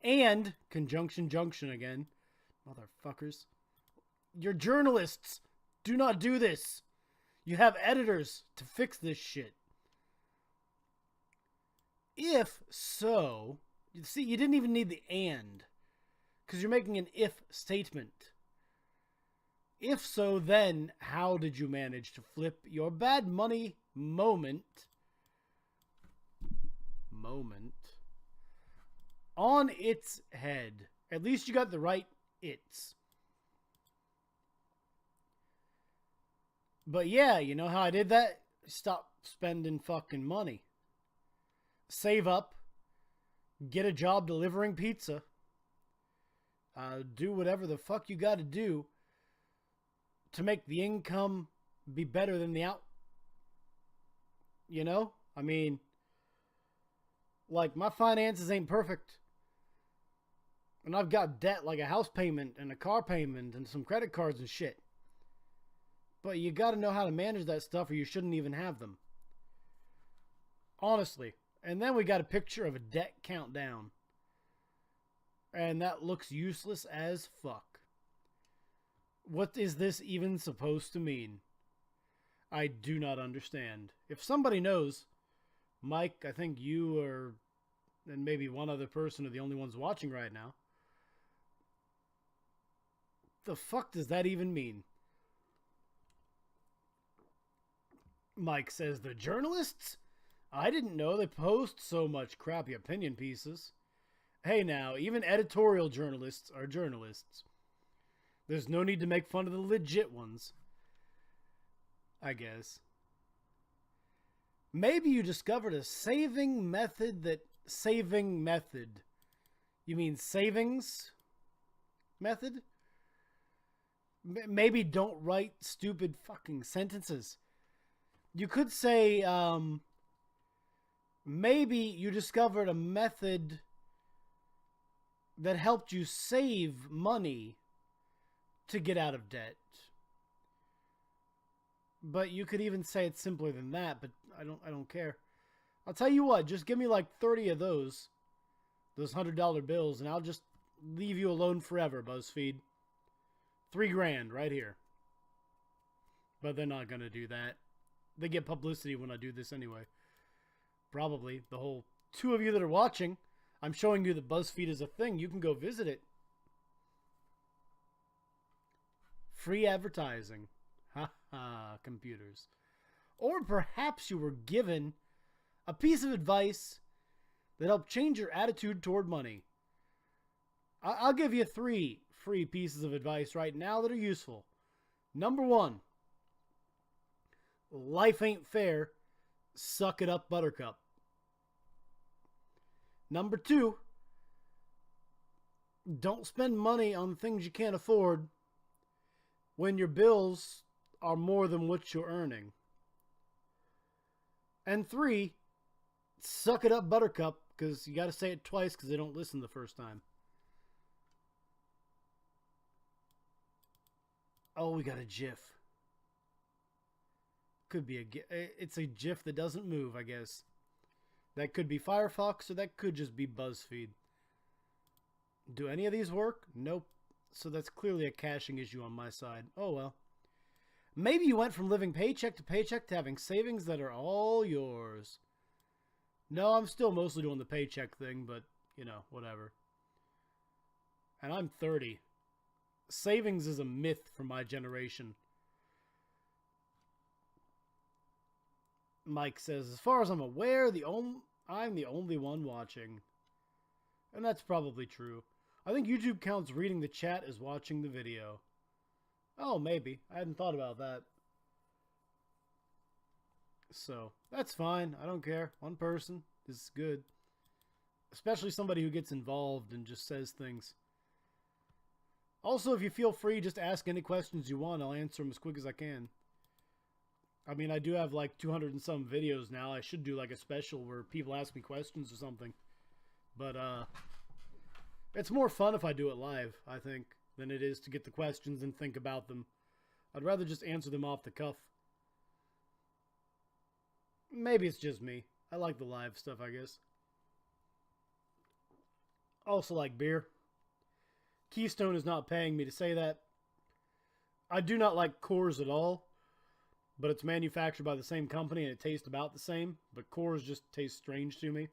And, conjunction junction again. Motherfuckers. You're journalists. Do not do this. You have editors to fix this shit. If so, see, you didn't even need the and. Because you're making an if statement. If so, then how did you manage to flip your bad money moment on its head? At least you got the right it's. But yeah, you know how I did that? Stop spending fucking money. Save up. Get a job delivering pizza. Do whatever the fuck you gotta do to make the income be better than the out. You know? Like, my finances ain't perfect. And I've got debt like a house payment and a car payment and some credit cards and shit. But you gotta know how to manage that stuff or you shouldn't even have them. Honestly. And then we got a picture of a debt countdown. And that looks useless as fuck. What is this even supposed to mean? I do not understand. If somebody knows, Mike, I think you or and maybe one other person are the only ones watching right now. The fuck does that even mean? Mike says, the journalists? I didn't know they post so much crappy opinion pieces. Hey now, even editorial journalists are journalists. There's no need to make fun of the legit ones. I guess. Maybe you discovered a saving method Saving method. You mean savings method? Maybe don't write stupid fucking sentences. You could say, maybe you discovered a method that helped you save money to get out of debt. But you could even say it's simpler than that, but I don't care. I'll tell you what, just give me like 30 of those $100 bills, and I'll just leave you alone forever, BuzzFeed. $3,000 right here. But they're not gonna do that. They get publicity when I do this anyway. Probably. The whole 2 of you that are watching, I'm showing you that BuzzFeed is a thing. You can go visit it. Free advertising. Ha ha, computers. Or perhaps you were given a piece of advice that helped change your attitude toward money. I'll give you 3 free pieces of advice right now that are useful. Number 1. Life ain't fair. Suck it up, Buttercup. Number 2. Don't spend money on things you can't afford when your bills are more than what you're earning. And 3. Suck it up, Buttercup, because you got to say it twice because they don't listen the first time. Oh, we got a GIF. Could be it's a GIF that doesn't move, I guess. That could be Firefox, or that could just be BuzzFeed. Do any of these work? Nope. So that's clearly a caching issue on my side. Oh well. Maybe you went from living paycheck to paycheck to having savings that are all yours. No, I'm still mostly doing the paycheck thing, but, you know, whatever. And I'm 30. Savings is a myth for my generation. Mike says, as far as I'm aware, I'm the only one watching. And that's probably true. I think YouTube counts reading the chat as watching the video. Oh, maybe. I hadn't thought about that. So, that's fine. I don't care. One person is good. Especially somebody who gets involved and just says things. Also, if you feel free, just ask any questions you want. I'll answer them as quick as I can. I mean, I do have like 200 and some videos now. I should do like a special where people ask me questions or something. But, it's more fun if I do it live, I think, than it is to get the questions and think about them. I'd rather just answer them off the cuff. Maybe it's just me. I like the live stuff, I guess. Also like beer. Keystone is not paying me to say that. I do not like Coors at all, but it's manufactured by the same company and it tastes about the same, but Coors just tastes strange to me.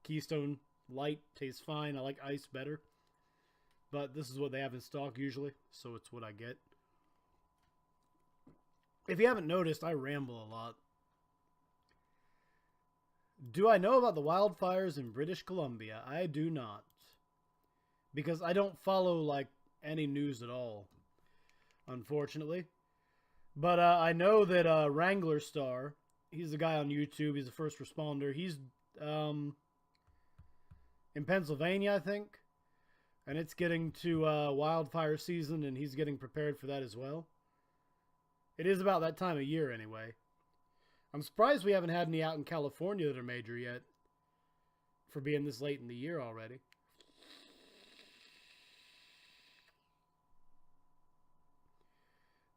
Keystone Light tastes fine. I like ice better. But this is what they have in stock usually, so it's what I get. If you haven't noticed, I ramble a lot. Do I know about the wildfires in British Columbia? I do not. Because I don't follow, like, any news at all, unfortunately. But I know that Wrangler Star, he's the guy on YouTube, he's a first responder. He's in Pennsylvania, I think. And it's getting to wildfire season, and he's getting prepared for that as well. It is about that time of year, anyway. I'm surprised we haven't had any out in California that are major yet, for being this late in the year already.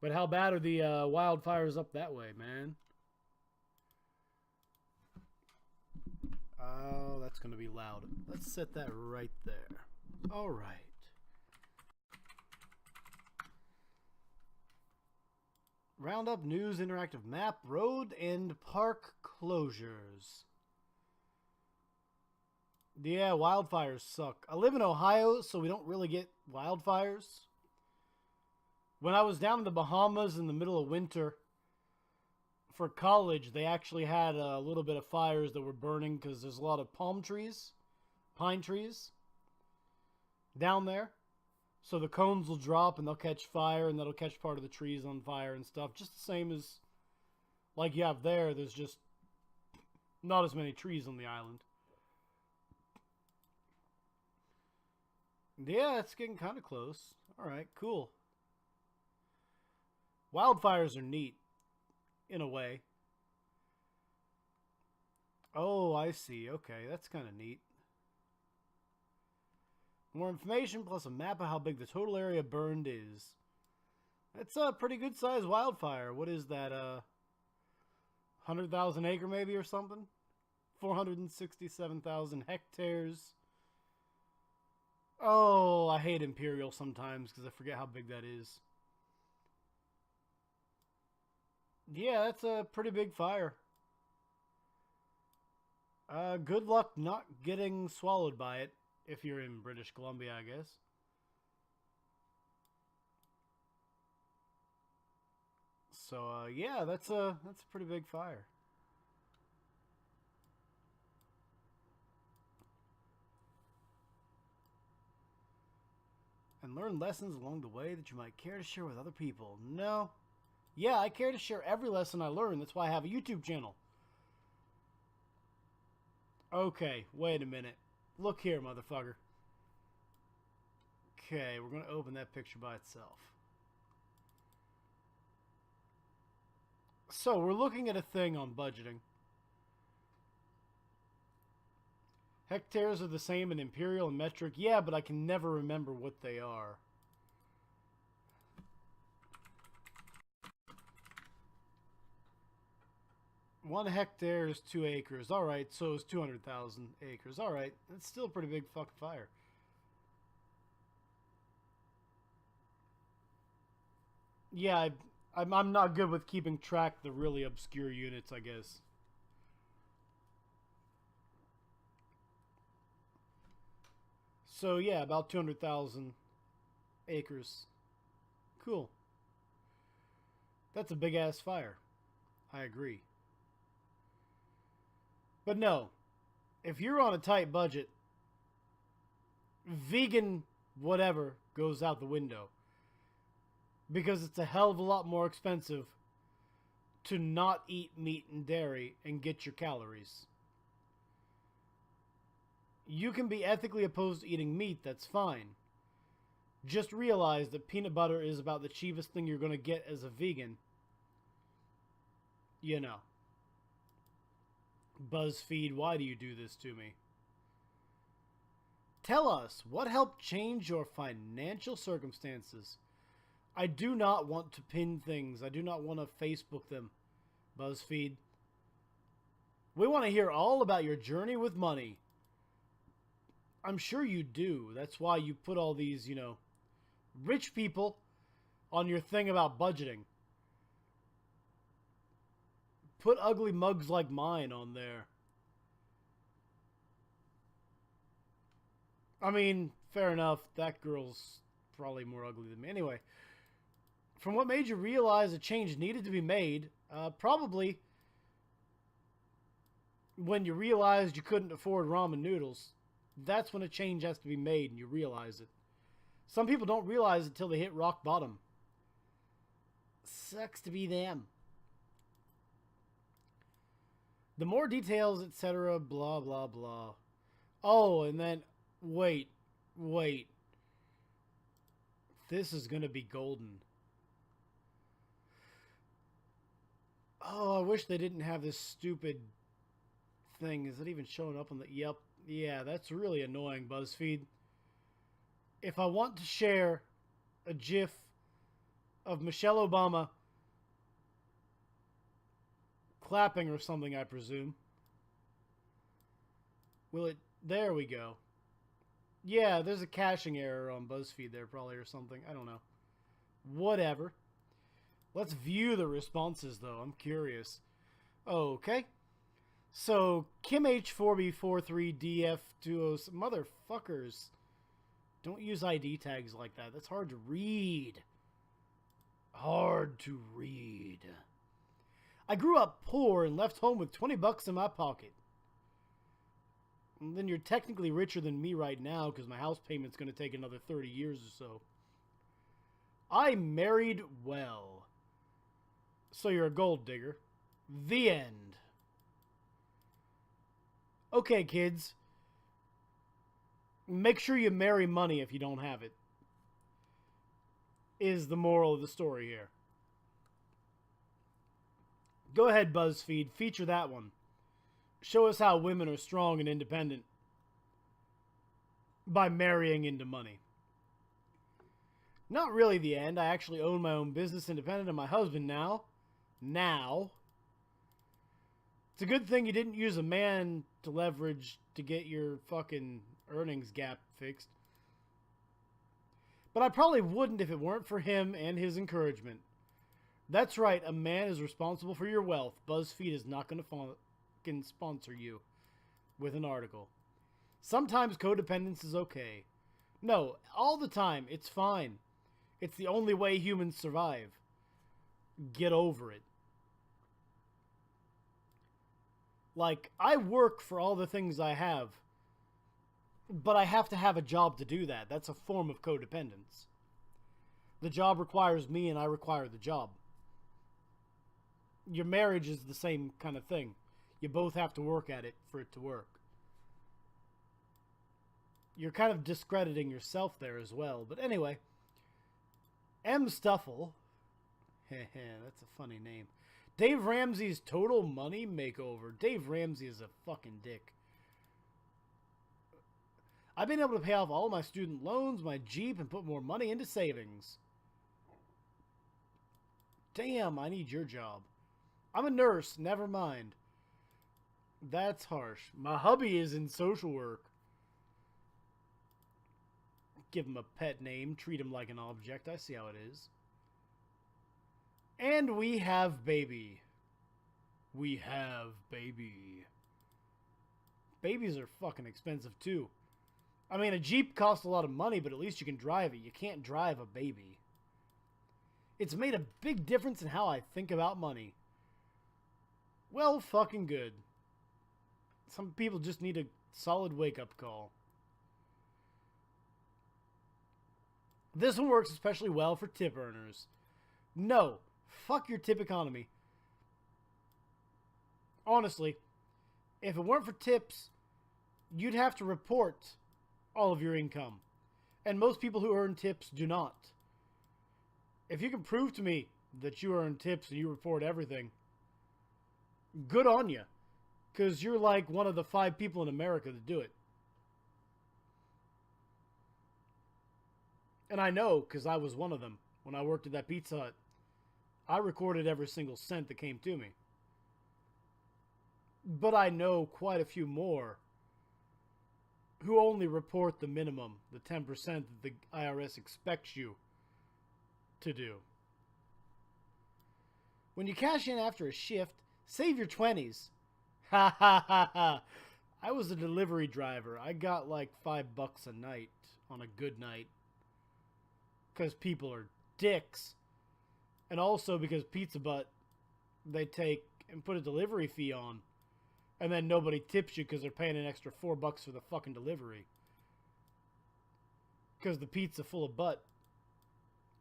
But how bad are the wildfires up that way, man? Oh, that's going to be loud. Let's set that right there. All right. Roundup News Interactive Map, Road and Park Closures. Yeah, wildfires suck. I live in Ohio, so we don't really get wildfires. When I was down in the Bahamas in the middle of winter for college, they actually had a little bit of fires that were burning because there's a lot of palm trees, pine trees down there. So the cones will drop and they'll catch fire, and that'll catch part of the trees on fire and stuff. Just the same as like you have there. There's just not as many trees on the island. Yeah, it's getting kind of close. All right, cool. Wildfires are neat, in a way. Oh, I see. Okay, that's kind of neat. More information plus a map of how big the total area burned is. That's a pretty good sized wildfire. What is that? 100,000 acre maybe or something? 467,000 hectares. Oh, I hate Imperial sometimes because I forget how big that is. Yeah, that's a pretty big fire. Good luck not getting swallowed by it if you're in British Columbia, I guess. So, yeah, that's a pretty big fire. And learn lessons along the way that you might care to share with other people. No. Yeah, I care to share every lesson I learn. That's why I have a YouTube channel. Okay, wait a minute. Look here, motherfucker. Okay, we're going to open that picture by itself. So, we're looking at a thing on budgeting. Hectares are the same in imperial and metric. Yeah, but I can never remember what they are. One hectare is 2 acres. Alright, so it's 200,000 acres. Alright, that's still a pretty big fucking fire. Yeah, I'm not good with keeping track of the really obscure units, I guess. So yeah, about 200,000 acres. Cool. That's a big ass fire. I agree. But no, if you're on a tight budget, vegan whatever goes out the window. Because it's a hell of a lot more expensive to not eat meat and dairy and get your calories. You can be ethically opposed to eating meat, that's fine. Just realize that peanut butter is about the cheapest thing you're going to get as a vegan. You know. BuzzFeed, why do you do this to me? Tell us, what helped change your financial circumstances? I do not want to pin things. I do not want to Facebook them. BuzzFeed. We want to hear all about your journey with money. I'm sure you do. That's why you put all these, you know, rich people on your thing about budgeting. Put ugly mugs like mine on there. I mean, fair enough. That girl's probably more ugly than me. Anyway, from what made you realize a change needed to be made, probably when you realized you couldn't afford ramen noodles. That's when a change has to be made and you realize it. Some people don't realize it until they hit rock bottom. Sucks to be them. The more details, etc., blah, blah, blah. Oh, and then, wait. This is going to be golden. Oh, I wish they didn't have this stupid thing. Is it even showing up on the... Yep. Yeah, that's really annoying, BuzzFeed. If I want to share a GIF of Michelle Obama clapping or something, I presume. Will it... There we go. Yeah, there's a caching error on BuzzFeed there probably or something. I don't know. Whatever. Let's view the responses, though. I'm curious. Okay. So, KimH4B43DF20... Motherfuckers. Don't use ID tags like that. That's hard to read. Hard to read. I grew up poor and left home with 20 bucks in my pocket. And then you're technically richer than me right now because my house payment's going to take another 30 years or so. I married well. So you're a gold digger. The end. Okay, kids. Make sure you marry money if you don't have it. Is the moral of the story here. Go ahead, BuzzFeed. Feature that one. Show us how women are strong and independent by marrying into money. Not really the end. I actually own my own business independent of my husband now. It's a good thing you didn't use a man to leverage to get your fucking earnings gap fixed. But I probably wouldn't if it weren't for him and his encouragement. That's right, a man is responsible for your wealth. BuzzFeed is not going to fucking sponsor you with an article. Sometimes codependence is okay. No, all the time, it's fine. It's the only way humans survive. Get over it. Like, I work for all the things I have, but I have to have a job to do that. That's a form of codependence. The job requires me and I require the job. Your marriage is the same kind of thing. You both have to work at it for it to work. You're kind of discrediting yourself there as well. But anyway, M. Stuffle. That's a funny name. Dave Ramsey's total money makeover. Dave Ramsey is a fucking dick. I've been able to pay off all my student loans, my Jeep, and put more money into savings. Damn, I need your job. I'm a nurse, never mind. That's harsh. My hubby is in social work. Give him a pet name, treat him like an object. I see how it is. And we have baby. We have baby. Babies are fucking expensive too. I mean, a Jeep costs a lot of money, but at least you can drive it. You can't drive a baby. It's made a big difference in how I think about money. Well, fucking good. Some people just need a solid wake-up call. This one works especially well for tip earners. No, fuck your tip economy. Honestly, if it weren't for tips, you'd have to report all of your income. And most people who earn tips do not. If you can prove to me that you earn tips and you report everything, good on you. Because you're like one of the 5 people in America that do it. And I know, because I was one of them. When I worked at that Pizza Hut, I recorded every single cent that came to me. But I know quite a few more who only report the minimum, the 10% that the IRS expects you to do. When you cash in after a shift, save your 20s. Ha ha ha ha. I was a delivery driver. I got like $5 a night on a good night. Because people are dicks. And also because Pizza Butt, they take and put a delivery fee on. And then nobody tips you because they're paying an extra $4 for the fucking delivery. Because the pizza full of butt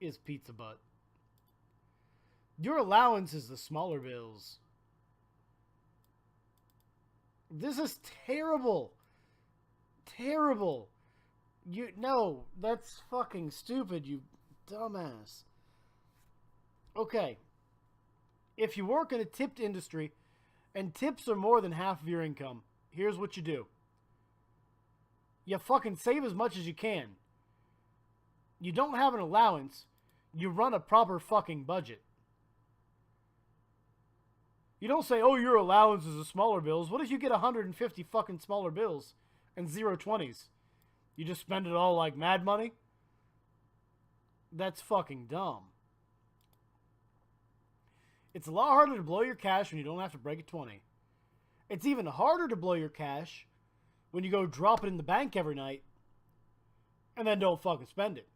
is Pizza Butt. Your allowance is the smaller bills. This is terrible. Terrible. No, that's fucking stupid, you dumbass. Okay. If you work in a tipped industry and tips are more than half of your income, here's what you do. You fucking save as much as you can. You don't have an allowance. You run a proper fucking budget. You don't say, oh, your allowance is the smaller bills. What if you get 150 fucking smaller bills and 0 20s? You just spend it all like mad money? That's fucking dumb. It's a lot harder to blow your cash when you don't have to break a 20. It's even harder to blow your cash when you go drop it in the bank every night and then don't fucking spend it.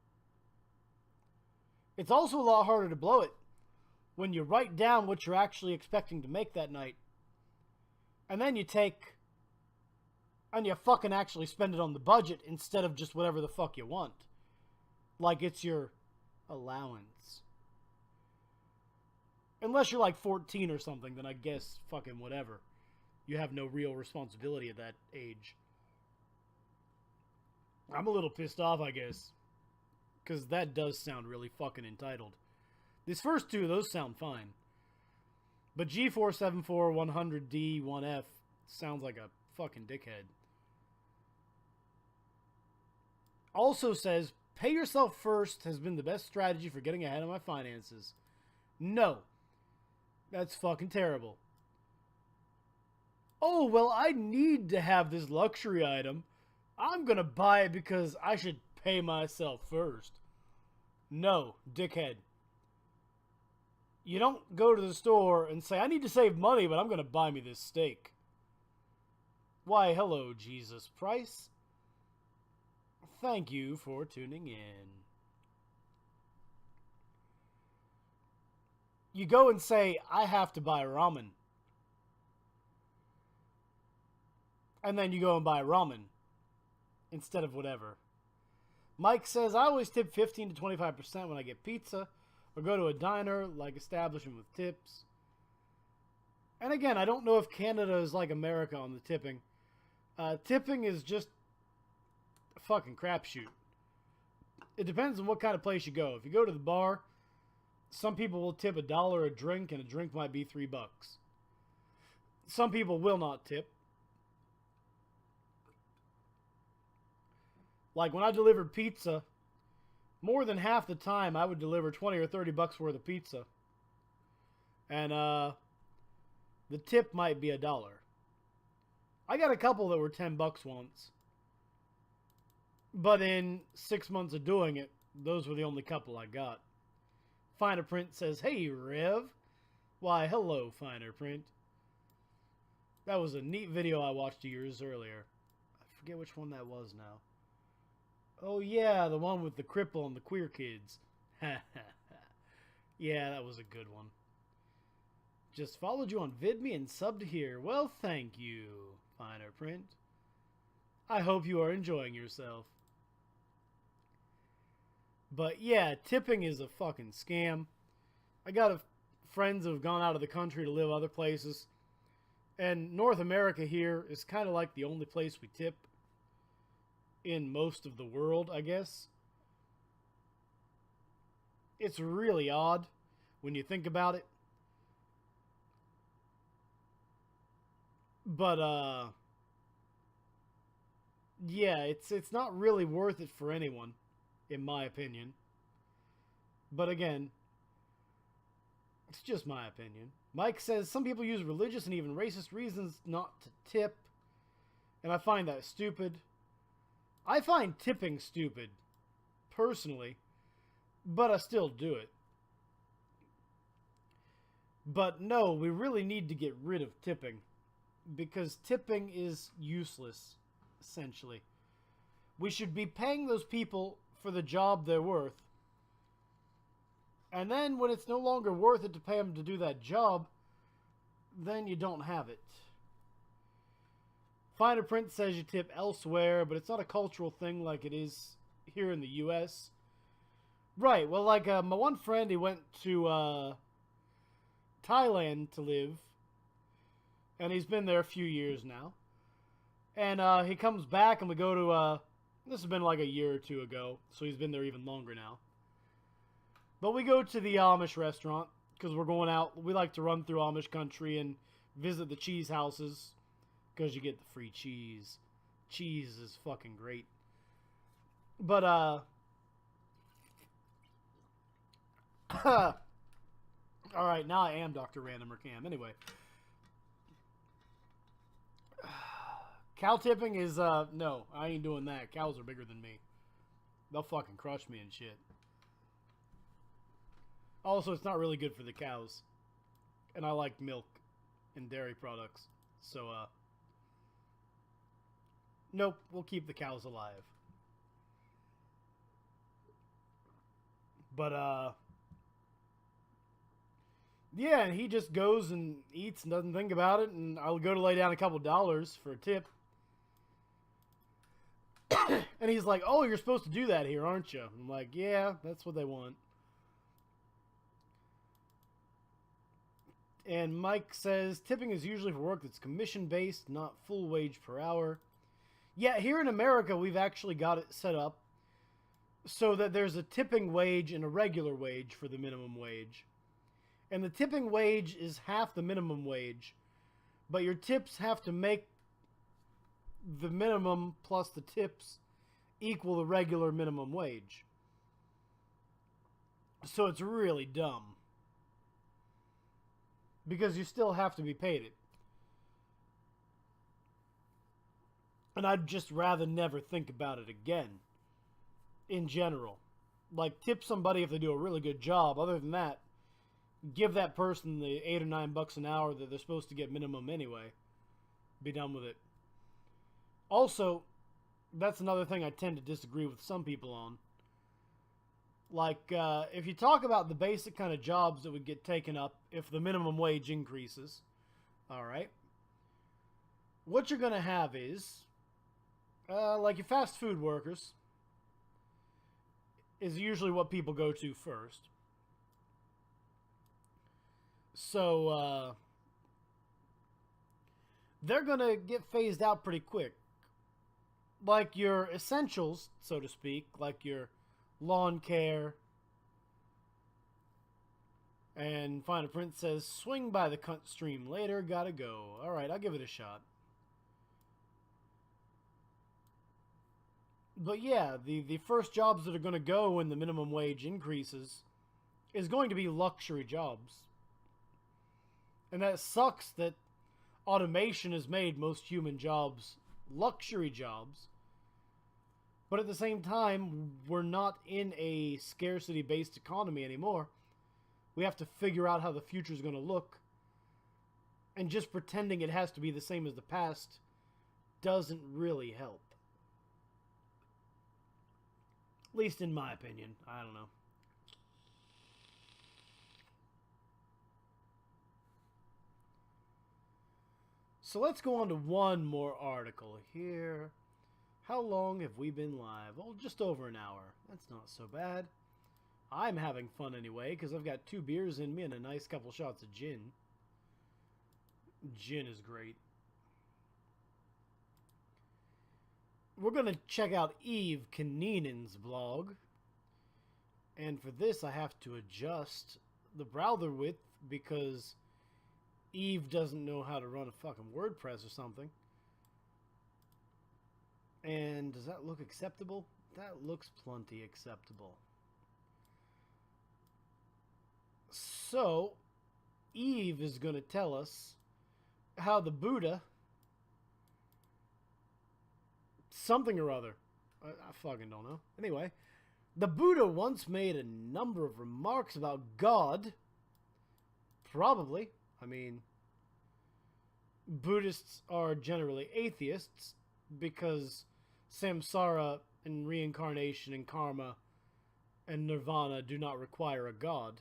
It's also a lot harder to blow it when you write down what you're actually expecting to make that night, and then you take and you fucking actually spend it on the budget instead of just whatever the fuck you want. Like it's your allowance. Unless you're like 14 or something, then I guess fucking whatever. You have no real responsibility at that age. I'm a little pissed off, I guess. Because that does sound really fucking entitled. These first two, those sound fine. But G474-100D-1F sounds like a fucking dickhead. Also says, pay yourself first has been the best strategy for getting ahead of my finances. No. That's fucking terrible. Oh, well, I need to have this luxury item. I'm gonna buy it because I should pay myself first. No, dickhead. You don't go to the store and say, I need to save money, but I'm gonna buy me this steak. Why, hello, Jesus Price. Thank you for tuning in. You go and say, I have to buy ramen. And then you go and buy ramen instead of whatever. Mike says, I always tip 15 to 25% when I get pizza or go to a diner, like establishment with tips. And again, I don't know if Canada is like America on the tipping. Tipping is just a fucking crapshoot. It depends on what kind of place you go. If you go to the bar, some people will tip $1 a drink, and a drink might be $3. Some people will not tip. Like when I delivered pizza, more than half the time I would deliver 20 or 30 bucks worth of pizza. And the tip might be $1. I got a couple that were 10 bucks once. But in 6 months of doing it, those were the only couple I got. Finer Print says, hey, Rev. Why, hello, Finer Print. That was a neat video I watched years earlier. I forget which one that was now. Oh, yeah, the one with the cripple and the queer kids. Yeah, that was a good one. Just followed you on VidMe and subbed here. Well, thank you, Finer Print. I hope you are enjoying yourself. But yeah, tipping is a fucking scam. I got friends who have gone out of the country to live other places. And North America here is kind of like the only place we tip in most of the world, I guess. It's really odd when you think about it. But, yeah, it's not really worth it for anyone, in my opinion. But again, it's just my opinion. Mike says, some people use religious and even racist reasons not to tip, and I find that stupid. I find tipping stupid, personally, but I still do it. But no, we really need to get rid of tipping, because tipping is useless, essentially. We should be paying those people for the job they're worth. And then when it's no longer worth it to pay them to do that job, then you don't have it. Finer Print says you tip elsewhere, but it's not a cultural thing like it is here in the U.S. Right, well, like my one friend, he went to Thailand to live. And he's been there a few years now. And he comes back and we go to, this has been like a year or two ago, so he's been there even longer now. But we go to the Amish restaurant, because we're going out. We like to run through Amish country and visit the cheese houses, because you get the free cheese. Cheese is fucking great. But, alright, now I am Dr. Randomer Cam. Anyway. Cow tipping is, no, I ain't doing that. Cows are bigger than me. They'll fucking crush me and shit. Also, it's not really good for the cows. And I like milk and dairy products. So, nope, we'll keep the cows alive. But, Yeah, and he just goes and eats and doesn't think about it, and I'll go to lay down a couple dollars for a tip. And he's like, oh, you're supposed to do that here, aren't you? I'm like, yeah, that's what they want. And Mike says, tipping is usually for work that's commission-based, not full wage per hour. Yeah, here in America, we've actually got it set up so that there's a tipping wage and a regular wage for the minimum wage. And the tipping wage is half the minimum wage, but your tips have to make the minimum plus the tips equal the regular minimum wage. So it's really dumb. Because you still have to be paid it. And I'd just rather never think about it again. In general. Like, tip somebody if they do a really good job. Other than that, give that person the $8 or $9 an hour that they're supposed to get minimum anyway. Be done with it. Also, that's another thing I tend to disagree with some people on. Like, if you talk about the basic kind of jobs that would get taken up if the minimum wage increases, alright, what you're going to have is, like your fast food workers, is usually what people go to first. So, they're going to get phased out pretty quick. Like your essentials, so to speak, like your lawn care. And Fine Print says, swing by the cunt stream later, gotta go. Alright, I'll give it a shot. But yeah, the first jobs that are going to go when the minimum wage increases is going to be luxury jobs. And that sucks that automation has made most human jobs luxury jobs. But at the same time, we're not in a scarcity-based economy anymore. We have to figure out how the future is going to look. And just pretending it has to be the same as the past doesn't really help. At least in my opinion. I don't know. So let's go on to one more article here. How long have we been live? Oh, just over an hour. That's not so bad. I'm having fun anyway, because I've got 2 beers in me and a nice couple shots of gin. Gin is great. We're going to check out Eve Kaninen's blog. And for this, I have to adjust the browser width because Eve doesn't know how to run a fucking WordPress or something. And does that look acceptable? That looks plenty acceptable. So, Eve is going to tell us how the Buddha, something or other, I fucking don't know. Anyway, the Buddha once made a number of remarks about God. Probably. I mean, Buddhists are generally atheists because samsara and reincarnation and karma and nirvana do not require a god.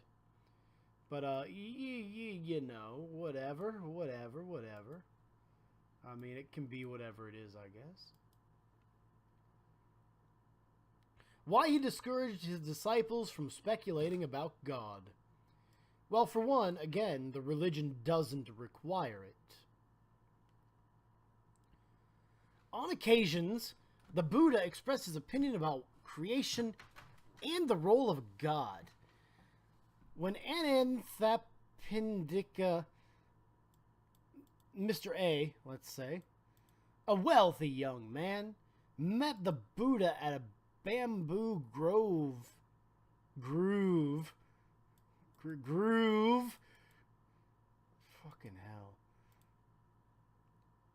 But, you know, whatever. I mean, it can be whatever it is, I guess. Why he discouraged his disciples from speculating about God. Well, for one, again, the religion doesn't require it. On occasions, the Buddha expressed his opinion about creation and the role of God. When Anathapindika, Mr. A, let's say, a wealthy young man, met the Buddha at a bamboo groove, fucking hell,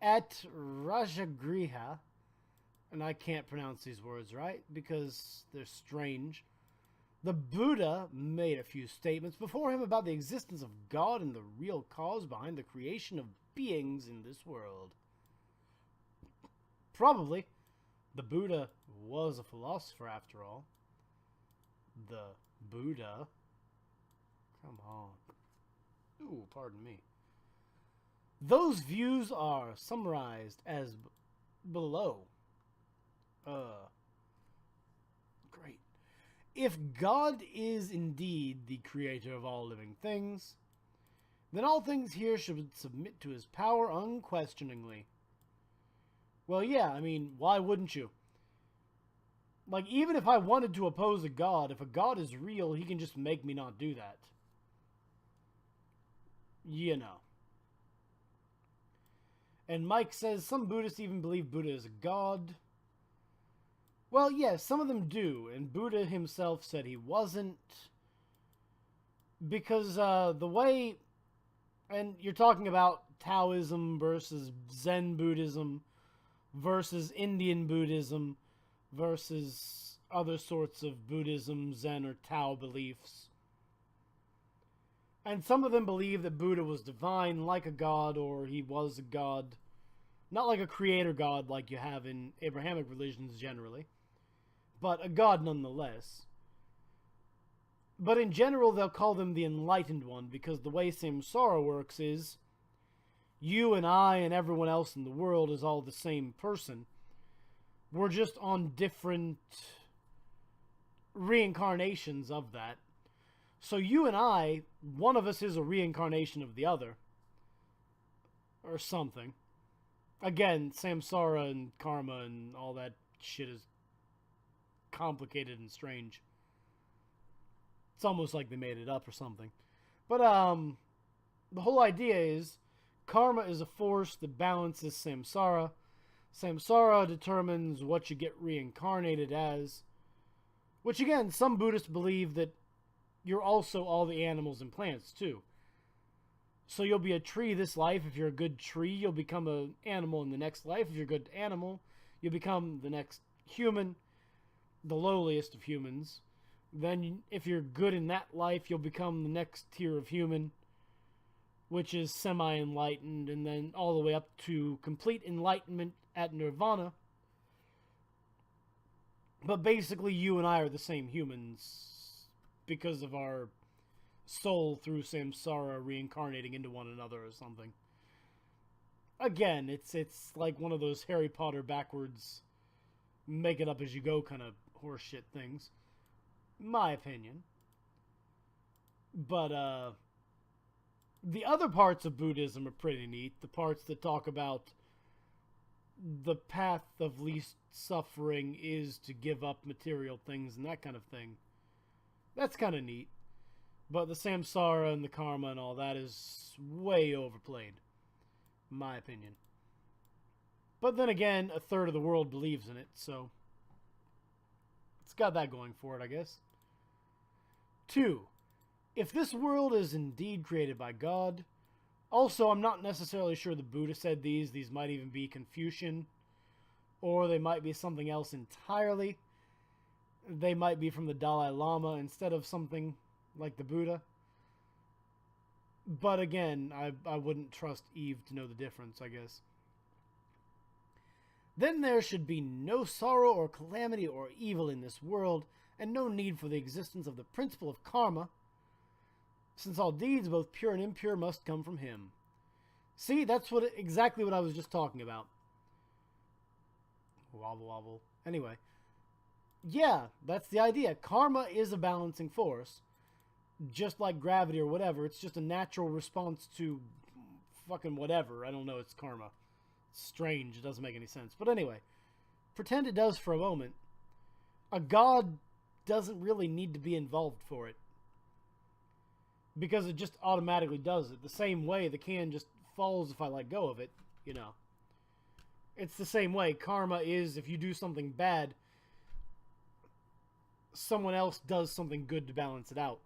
at Rajagriha, and I can't pronounce these words right because they're strange. The Buddha made a few statements before him about the existence of God and the real cause behind the creation of beings in this world. Probably, the Buddha was a philosopher after all. The Buddha. Come on. Ooh, pardon me. Those views are summarized as below. Great. If God is indeed the creator of all living things, then all things here should submit to his power unquestioningly. Well, yeah, I mean, why wouldn't you? Like, even if I wanted to oppose a god, if a god is real, he can just make me not do that. You know. And Mike says, some Buddhists even believe Buddha is a god. Well, yes, some of them do, and Buddha himself said he wasn't. Because the way... And you're talking about Taoism versus Zen Buddhism versus Indian Buddhism versus other sorts of Buddhism, Zen, or Tao beliefs. And some of them believe that Buddha was divine, like a god, or he was a god. Not like a creator god like you have in Abrahamic religions generally, but a god nonetheless. But in general, they'll call them the enlightened one, because the way samsara works is you and I and everyone else in the world is all the same person. We're just on different reincarnations of that. So you and I, one of us is a reincarnation of the other. Or something. Again, samsara and karma and all that shit is complicated and strange. It's almost like they made it up or something. But, the whole idea is karma is a force that balances samsara. Samsara determines what you get reincarnated as. Which, again, some Buddhists believe that you're also all the animals and plants, too. So you'll be a tree this life. If you're a good tree, you'll become an animal in the next life. If you're a good animal, you'll become the next human, the lowliest of humans. Then if you're good in that life, you'll become the next tier of human, which is semi-enlightened, and then all the way up to complete enlightenment at nirvana. But basically, you and I are the same humans because of our soul through samsara reincarnating into one another or something. Again, it's like one of those Harry Potter backwards, make it up as you go kind of horseshit things. My opinion. But, the other parts of Buddhism are pretty neat. The parts that talk about the path of least suffering is to give up material things and that kind of thing. That's kind of neat. But the samsara and the karma and all that is way overplayed. In my opinion. But then again, a third of the world believes in it, so it's got that going for it, I guess. 2. If this world is indeed created by God, also I'm not necessarily sure the Buddha said these. These might even be Confucian, or they might be something else entirely. They might be from the Dalai Lama instead of something like the Buddha. But again, I wouldn't trust Eve to know the difference, I guess. Then there should be no sorrow or calamity or evil in this world, and no need for the existence of the principle of karma, since all deeds, both pure and impure, must come from him. See, that's exactly what I was just talking about. Wobble wobble. Anyway. Yeah, that's the idea. Karma is a balancing force. Just like gravity or whatever. It's just a natural response to fucking whatever. I don't know, it's karma. It's strange. It doesn't make any sense. But anyway. Pretend it does for a moment. A god doesn't really need to be involved for it. Because it just automatically does it. The same way the can just falls if I let go of it. You know. It's the same way. Karma is if you do something bad, someone else does something good to balance it out.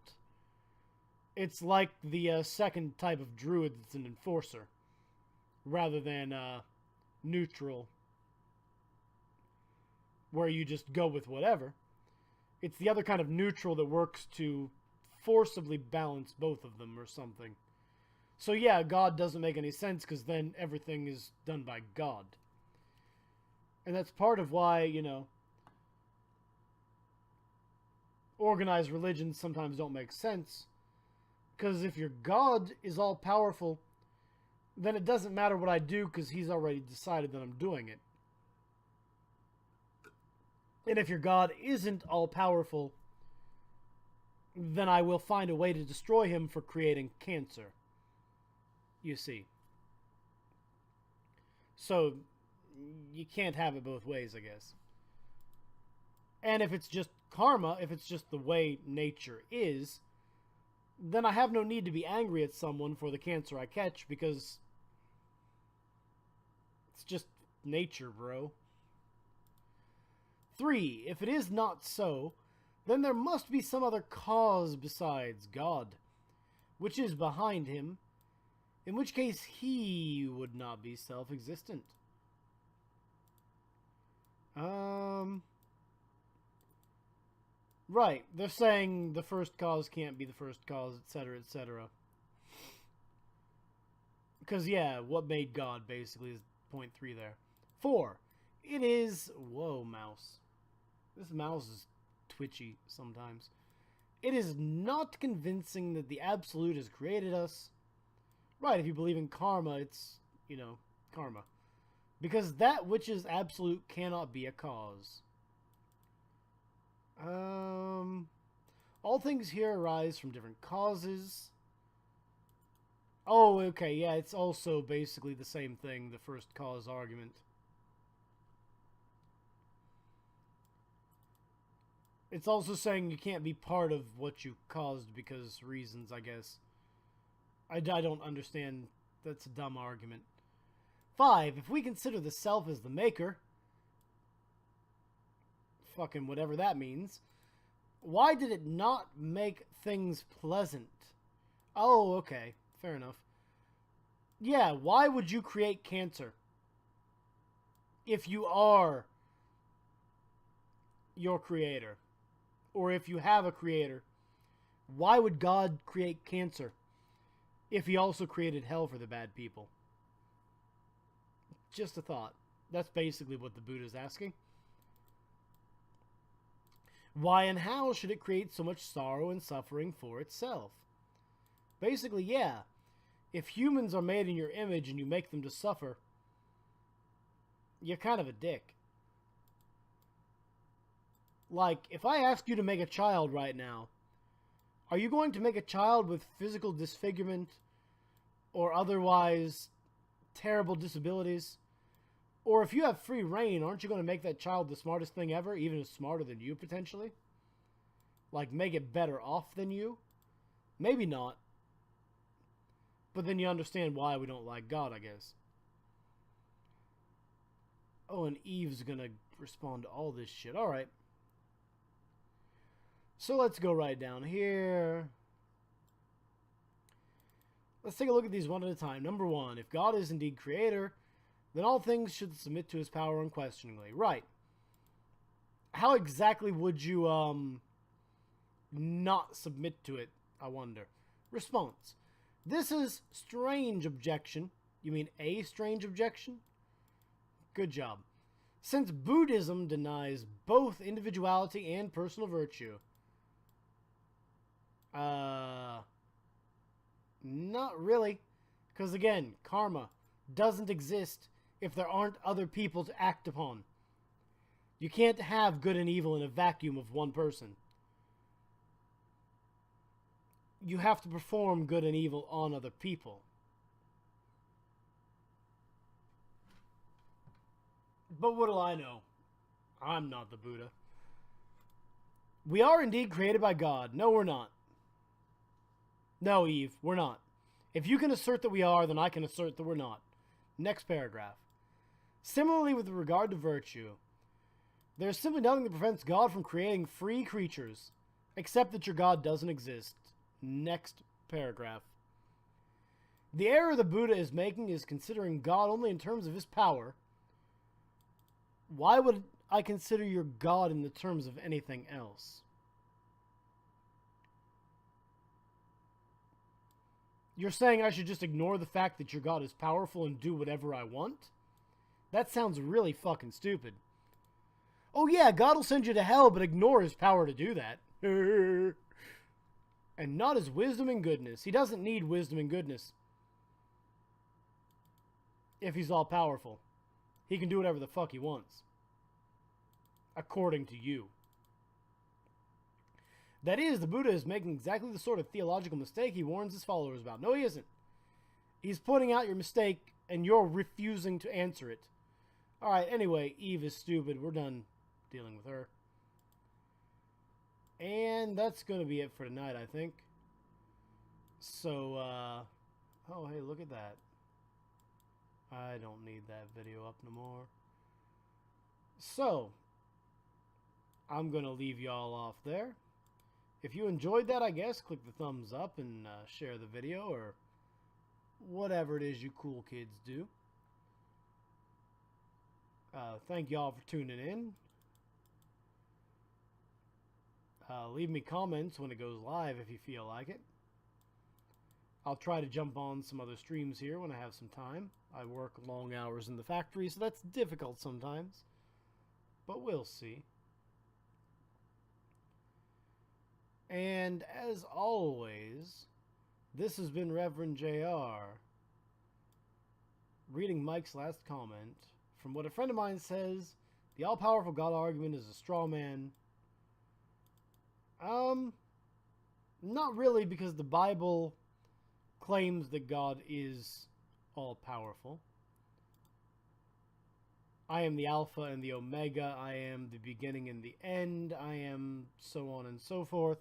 It's like the second type of druid that's an enforcer, rather than neutral, where you just go with whatever. It's the other kind of neutral that works to forcibly balance both of them or something. So yeah, God doesn't make any sense because then everything is done by God. And that's part of why, you know, organized religions sometimes don't make sense. Because if your God is all powerful, then it doesn't matter what I do because he's already decided that I'm doing it. And if your God isn't all powerful, then I will find a way to destroy him for creating cancer. You see. So, you can't have it both ways, I guess. And if it's just karma, if it's just the way nature is, then I have no need to be angry at someone for the cancer I catch, because it's just nature, bro. 3. If it is not so, then there must be some other cause besides God, which is behind him, in which case he would not be self-existent. Right, they're saying the first cause can't be the first cause, etc., etc. Because, yeah, what made God, basically, is point 3 there. 4. It is... Whoa, mouse. This mouse is twitchy sometimes. It is not convincing that the Absolute has created us. Right, if you believe in karma, it's, you know, karma. Because that which is absolute cannot be a cause. All things here arise from different causes. Oh, okay, yeah, it's also basically the same thing, the first cause argument. It's also saying you can't be part of what you caused because reasons, I guess. I don't understand. That's a dumb argument. 5. If we consider the self as the maker, fucking whatever that means, why did it not make things pleasant? Oh, okay. Fair enough. Yeah, why would you create cancer? If you are your creator, or if you have a creator, why would God create cancer if he also created hell for the bad people? Just a thought. That's basically what the Buddha's asking. Why and how should it create so much sorrow and suffering for itself? Basically, yeah. If humans are made in your image and you make them to suffer, you're kind of a dick. Like, if I ask you to make a child right now, are you going to make a child with physical disfigurement or otherwise terrible disabilities? Or if you have free reign, aren't you going to make that child the smartest thing ever, even smarter than you, potentially? Like, make it better off than you? Maybe not. But then you understand why we don't like God, I guess. Oh, and Eve's going to respond to all this shit. Alright. So let's go right down here. Let's take a look at these one at a time. Number 1, if God is indeed creator, then all things should submit to his power unquestioningly. Right. How exactly would you, not submit to it, I wonder? Response. This is strange objection. You mean a strange objection? Good job. Since Buddhism denies both individuality and personal virtue. Not really. Because again, karma doesn't exist if there aren't other people to act upon. You can't have good and evil in a vacuum of one person. You have to perform good and evil on other people. But what do I know? I'm not the Buddha. We are indeed created by God. No, we're not. No, Eve, we're not. If you can assert that we are, then I can assert that we're not. Next paragraph. Similarly, with regard to virtue, there is simply nothing that prevents God from creating free creatures, except that your God doesn't exist. Next paragraph. The error the Buddha is making is considering God only in terms of his power. Why would I consider your God in the terms of anything else? You're saying I should just ignore the fact that your God is powerful and do whatever I want? That sounds really fucking stupid. Oh yeah, God will send you to hell, but ignore his power to do that. And not his wisdom and goodness. He doesn't need wisdom and goodness. If he's all powerful. He can do whatever the fuck he wants. According to you. That is, the Buddha is making exactly the sort of theological mistake he warns his followers about. No, he isn't. He's pointing out your mistake, and you're refusing to answer it. Alright, anyway, Eve is stupid. We're done dealing with her. And that's going to be it for tonight, I think. So, oh, hey, look at that. I don't need that video up no more. So, I'm going to leave y'all off there. If you enjoyed that, I guess, click the thumbs up and share the video or whatever it is you cool kids do. Thank y'all for tuning in. Leave me comments when it goes live if you feel like it. I'll try to jump on some other streams here when I have some time. I work long hours in the factory, so that's difficult sometimes. But we'll see. And as always, this has been Reverend JR, reading Mike's last comment. From what a friend of mine says, the all-powerful God argument is a straw man. Not really, because the Bible claims that God is all-powerful. I am the Alpha and the Omega. I am the beginning and the end. I am so on and so forth.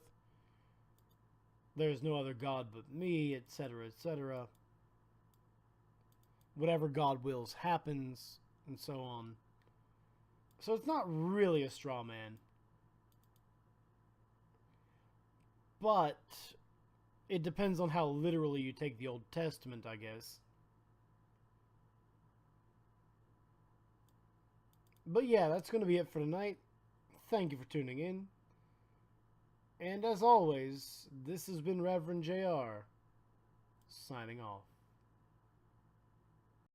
There's no other God but me, etc., etc. Whatever God wills happens, and so on. So it's not really a straw man. But it depends on how literally you take the Old Testament, I guess. But yeah, that's going to be it for tonight. Thank you for tuning in. And as always, this has been Reverend JR, signing off.